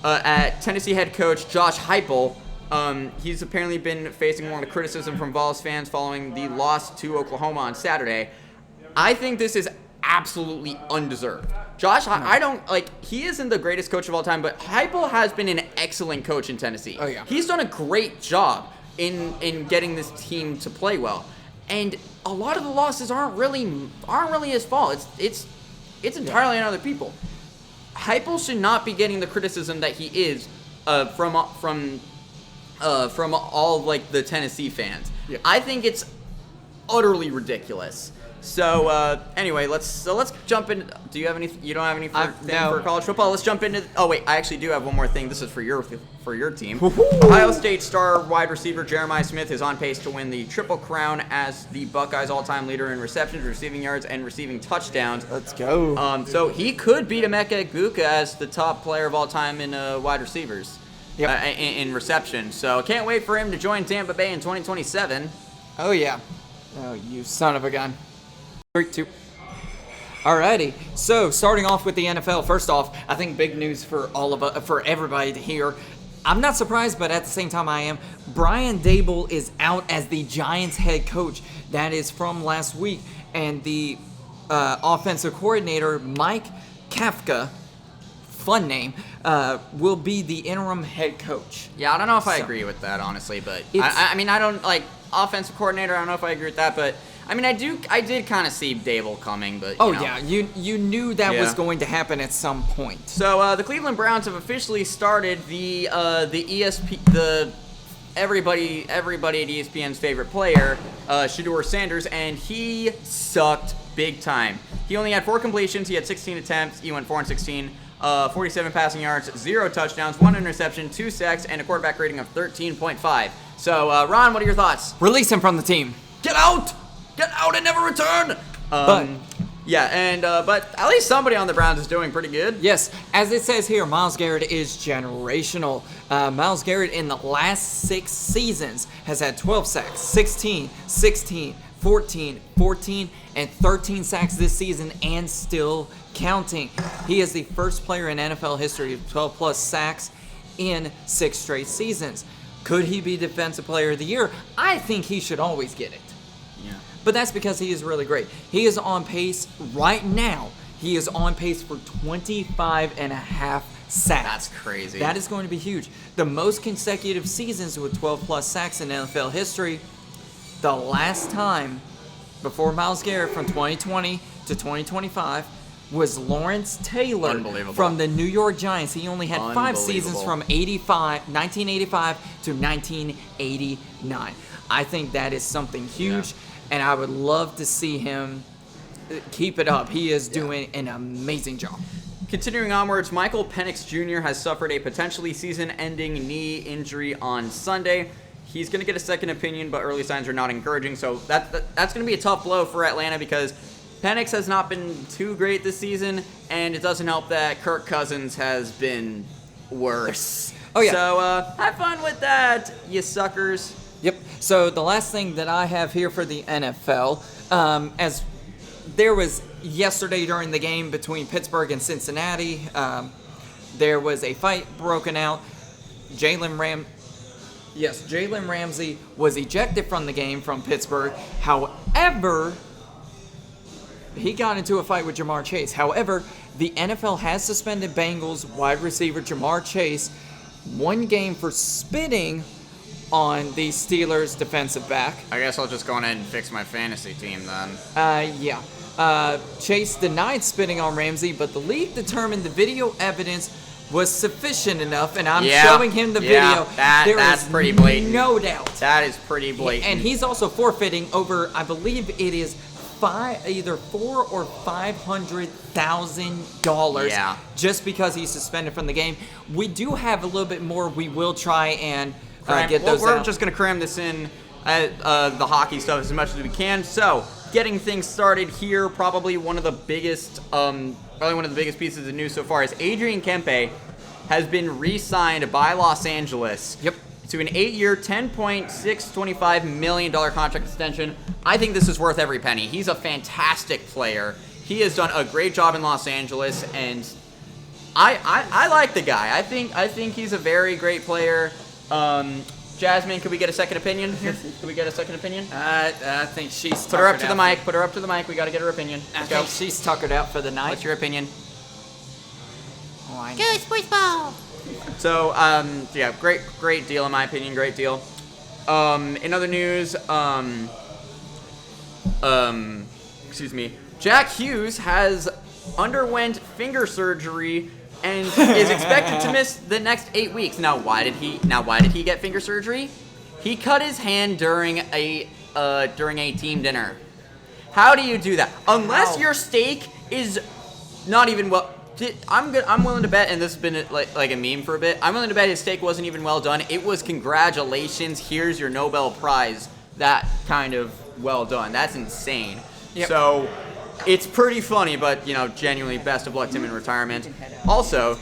[SPEAKER 2] At Tennessee head coach Josh Heupel. He's apparently been facing a lot of criticism from Vols fans following the loss to Oklahoma on Saturday. I think this is absolutely undeserved. Josh, he isn't the greatest coach of all time, but Heupel has been an excellent coach in Tennessee.
[SPEAKER 1] Oh, yeah.
[SPEAKER 2] He's done a great job in getting this team to play well. And a lot of the losses aren't really his fault. It's entirely on other people. Heupel should not be getting the criticism that he is from all like the Tennessee fans.
[SPEAKER 1] Yeah.
[SPEAKER 2] I think it's utterly ridiculous. So anyway, let's jump in. Do you have any? You don't have any for college football? Let's jump into. Oh wait, I actually do have one more thing. This is for your team. Ohio State star wide receiver Jeremiah Smith is on pace to win the Triple Crown as the Buckeyes' all-time leader in receptions, receiving yards, and receiving touchdowns.
[SPEAKER 1] Let's go.
[SPEAKER 2] So he could beat Emeka Egbuka as the top player of all time in wide receivers.
[SPEAKER 1] Yep.
[SPEAKER 2] In reception. So can't wait for him to join Tampa Bay in 2027.
[SPEAKER 1] Oh, yeah. Oh, you son of a gun. 3, 2. Alrighty. So, starting off with the NFL. First off, I think big news for for everybody to hear. I'm not surprised, but at the same time I am. Brian Daboll is out as the Giants head coach. That is from last week. And the offensive coordinator, Mike Kafka, fun name, will be the interim head coach.
[SPEAKER 2] Yeah, I don't know if I agree with that, honestly, but I mean, I don't like offensive coordinator. I don't know if I agree with that, but I mean, I did kind of see Daboll coming, but you know.
[SPEAKER 1] Yeah, you knew that was going to happen at some point.
[SPEAKER 2] So the Cleveland Browns have officially started the everybody at ESPN's favorite player, Shedeur Sanders, and he sucked big time. He only had 4 completions. He had 16 attempts. He went 4-16. 47 passing yards, 0 touchdowns, 1 interception, 2 sacks, and a quarterback rating of 13.5. So, Ron, what are your thoughts?
[SPEAKER 1] Release him from the team.
[SPEAKER 2] Get out! Get out and never return! But at least somebody on the Browns is doing pretty good.
[SPEAKER 1] Yes, as it says here, Myles Garrett is generational. Myles Garrett in the last 6 seasons has had 12 sacks, 16, 14, and 13 sacks this season, and still counting. He is the first player in NFL history of 12-plus sacks in 6 straight seasons. Could he be Defensive Player of the Year? I think he should always get it.
[SPEAKER 2] Yeah.
[SPEAKER 1] But that's because he is really great. He is on pace right now. He is on pace for 25.5 sacks.
[SPEAKER 2] That's crazy.
[SPEAKER 1] That is going to be huge. The most consecutive seasons with 12-plus sacks in NFL history. The last time before Myles Garrett from 2020 to 2025 was Lawrence Taylor from the New York Giants. He only had 5 seasons from 1985 to 1989. I think that is something huge, and I would love to see him keep it up. He is doing an amazing job.
[SPEAKER 2] Continuing onwards, Michael Penix Jr. has suffered a potentially season-ending knee injury on Sunday. He's going to get a second opinion, but early signs are not encouraging. So that's going to be a tough blow for Atlanta because Penix has not been too great this season, and it doesn't help that Kirk Cousins has been worse.
[SPEAKER 1] Oh, yeah.
[SPEAKER 2] So have fun with that, you suckers.
[SPEAKER 1] Yep. So the last thing that I have here for the NFL, as there was yesterday during the game between Pittsburgh and Cincinnati, there was a fight broken out. Jalen Ramsey was ejected from the game from Pittsburgh. However, he got into a fight with Jamar Chase. However, the NFL has suspended Bengals wide receiver Jamar Chase 1 game for spitting on the Steelers defensive back.
[SPEAKER 2] I guess I'll just go ahead and fix my fantasy team then.
[SPEAKER 1] Chase denied spitting on Ramsey, but the league determined the video evidence was sufficient enough, and I'm showing him the video.
[SPEAKER 2] That's pretty blatant.
[SPEAKER 1] No doubt.
[SPEAKER 2] That is pretty blatant.
[SPEAKER 1] And he's also forfeiting over, I believe it is either $400,000 or $500,000 just because he's suspended from the game. We do have a little bit more. We will try and get those
[SPEAKER 2] We're
[SPEAKER 1] out.
[SPEAKER 2] just going to cram this in, the hockey stuff as much as we can. So, getting things started here, probably one of the biggest pieces of news so far is Adrian Kempe has been re-signed by Los Angeles.
[SPEAKER 1] Yep.
[SPEAKER 2] To an 8-year, $10.625 million contract extension. I think this is worth every penny. He's a fantastic player. He has done a great job in Los Angeles, and I like the guy. I think he's a very great player. Jasmine, could we get a second opinion here? Could we get a second opinion?
[SPEAKER 1] I think she's
[SPEAKER 2] Put her up to the mic. Put her up to the mic. We got to get her opinion.
[SPEAKER 1] I
[SPEAKER 2] Let's go.
[SPEAKER 1] think she's tuckered out for the night.
[SPEAKER 2] What's your opinion?
[SPEAKER 1] Oh, I know.
[SPEAKER 4] Go Sportsball!
[SPEAKER 2] So, great deal in my opinion. Great deal. In other news, Jack Hughes has underwent finger surgery and is expected to miss the next 8 weeks. Now, why did he get finger surgery? He cut his hand during a team dinner. How do you do that? Unless your steak is not even well. I'm willing to bet, and this has been like a meme for a bit. I'm willing to bet his steak wasn't even well done. It was congratulations. Here's your Nobel Prize. That kind of well done. That's insane.
[SPEAKER 1] Yep.
[SPEAKER 2] So it's pretty funny, but genuinely best of luck to him in retirement. Also,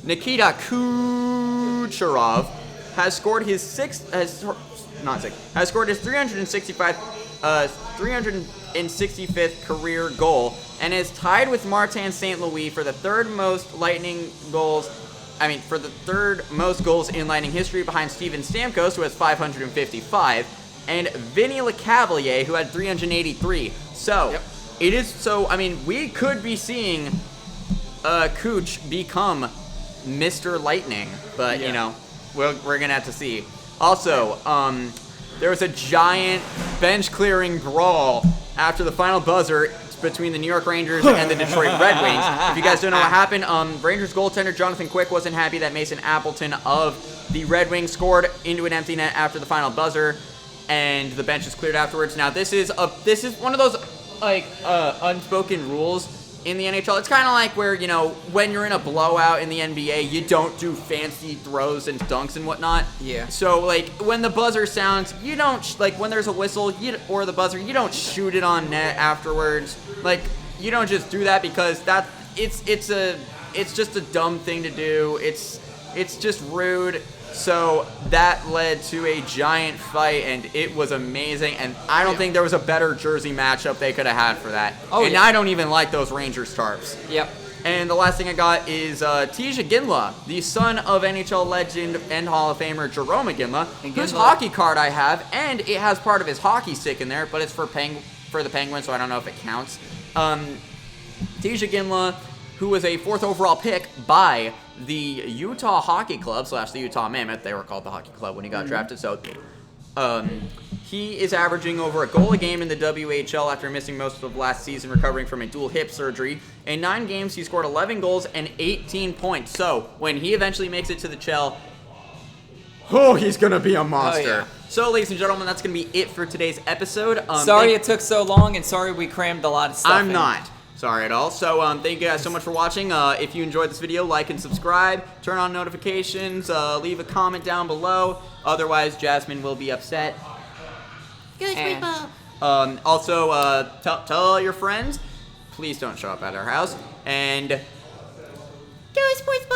[SPEAKER 2] Nikita Kucherov has scored his 365th career goal and is tied with Martin St. Louis for the third most goals in Lightning history, behind Steven Stamkos, who has 555, and Vinny Lecavalier, who had 383. So, we could be seeing Cooch become Mr. Lightning, but, we're going to have to see. Also, there was a giant bench-clearing brawl after the final buzzer between the New York Rangers and the Detroit Red Wings. If you guys don't know what happened, Rangers goaltender Jonathan Quick wasn't happy that Mason Appleton of the Red Wings scored into an empty net after the final buzzer, and the bench is cleared afterwards. Now, this is one of those unspoken rules in the NHL. It's kind of like where, when you're in a blowout in the NBA, you don't do fancy throws and dunks and whatnot.
[SPEAKER 1] Yeah. So,
[SPEAKER 2] when the buzzer sounds, you don't, when there's a whistle or the buzzer, you don't shoot it on net afterwards. You don't just do that because it's just a dumb thing to do. It's just rude. So that led to a giant fight, and it was amazing. And I don't think there was a better jersey matchup they could have had for that. I don't even like those Rangers tarps.
[SPEAKER 1] Yep.
[SPEAKER 2] And the last thing I got is Tisha Ginla, the son of NHL legend and Hall of Famer Jerome Ginla, whose hockey card I have, and it has part of his hockey stick in there, but it's for the Penguins, so I don't know if it counts. Tisha Ginla, who was a 4th overall pick by the Utah Hockey Club / the Utah Mammoth. They were called the Hockey Club when he got drafted. So he is averaging over a goal a game in the WHL after missing most of last season, recovering from a dual hip surgery. In 9 games, he scored 11 goals and 18 points. So when he eventually makes it to the CHL, he's going to be a monster.
[SPEAKER 1] Yeah.
[SPEAKER 2] So, ladies and gentlemen, that's going to be it for today's episode.
[SPEAKER 1] Sorry it took so long, and sorry we crammed a lot of stuff in.
[SPEAKER 2] I'm not sorry at all. So, thank you guys so much for watching. If you enjoyed this video, like and subscribe. Turn on notifications. Leave a comment down below. Otherwise, Jasmine will be upset.
[SPEAKER 4] Go Sportsball.
[SPEAKER 2] Also, tell all your friends. Please don't show up at our house. And
[SPEAKER 4] Go Sportsball.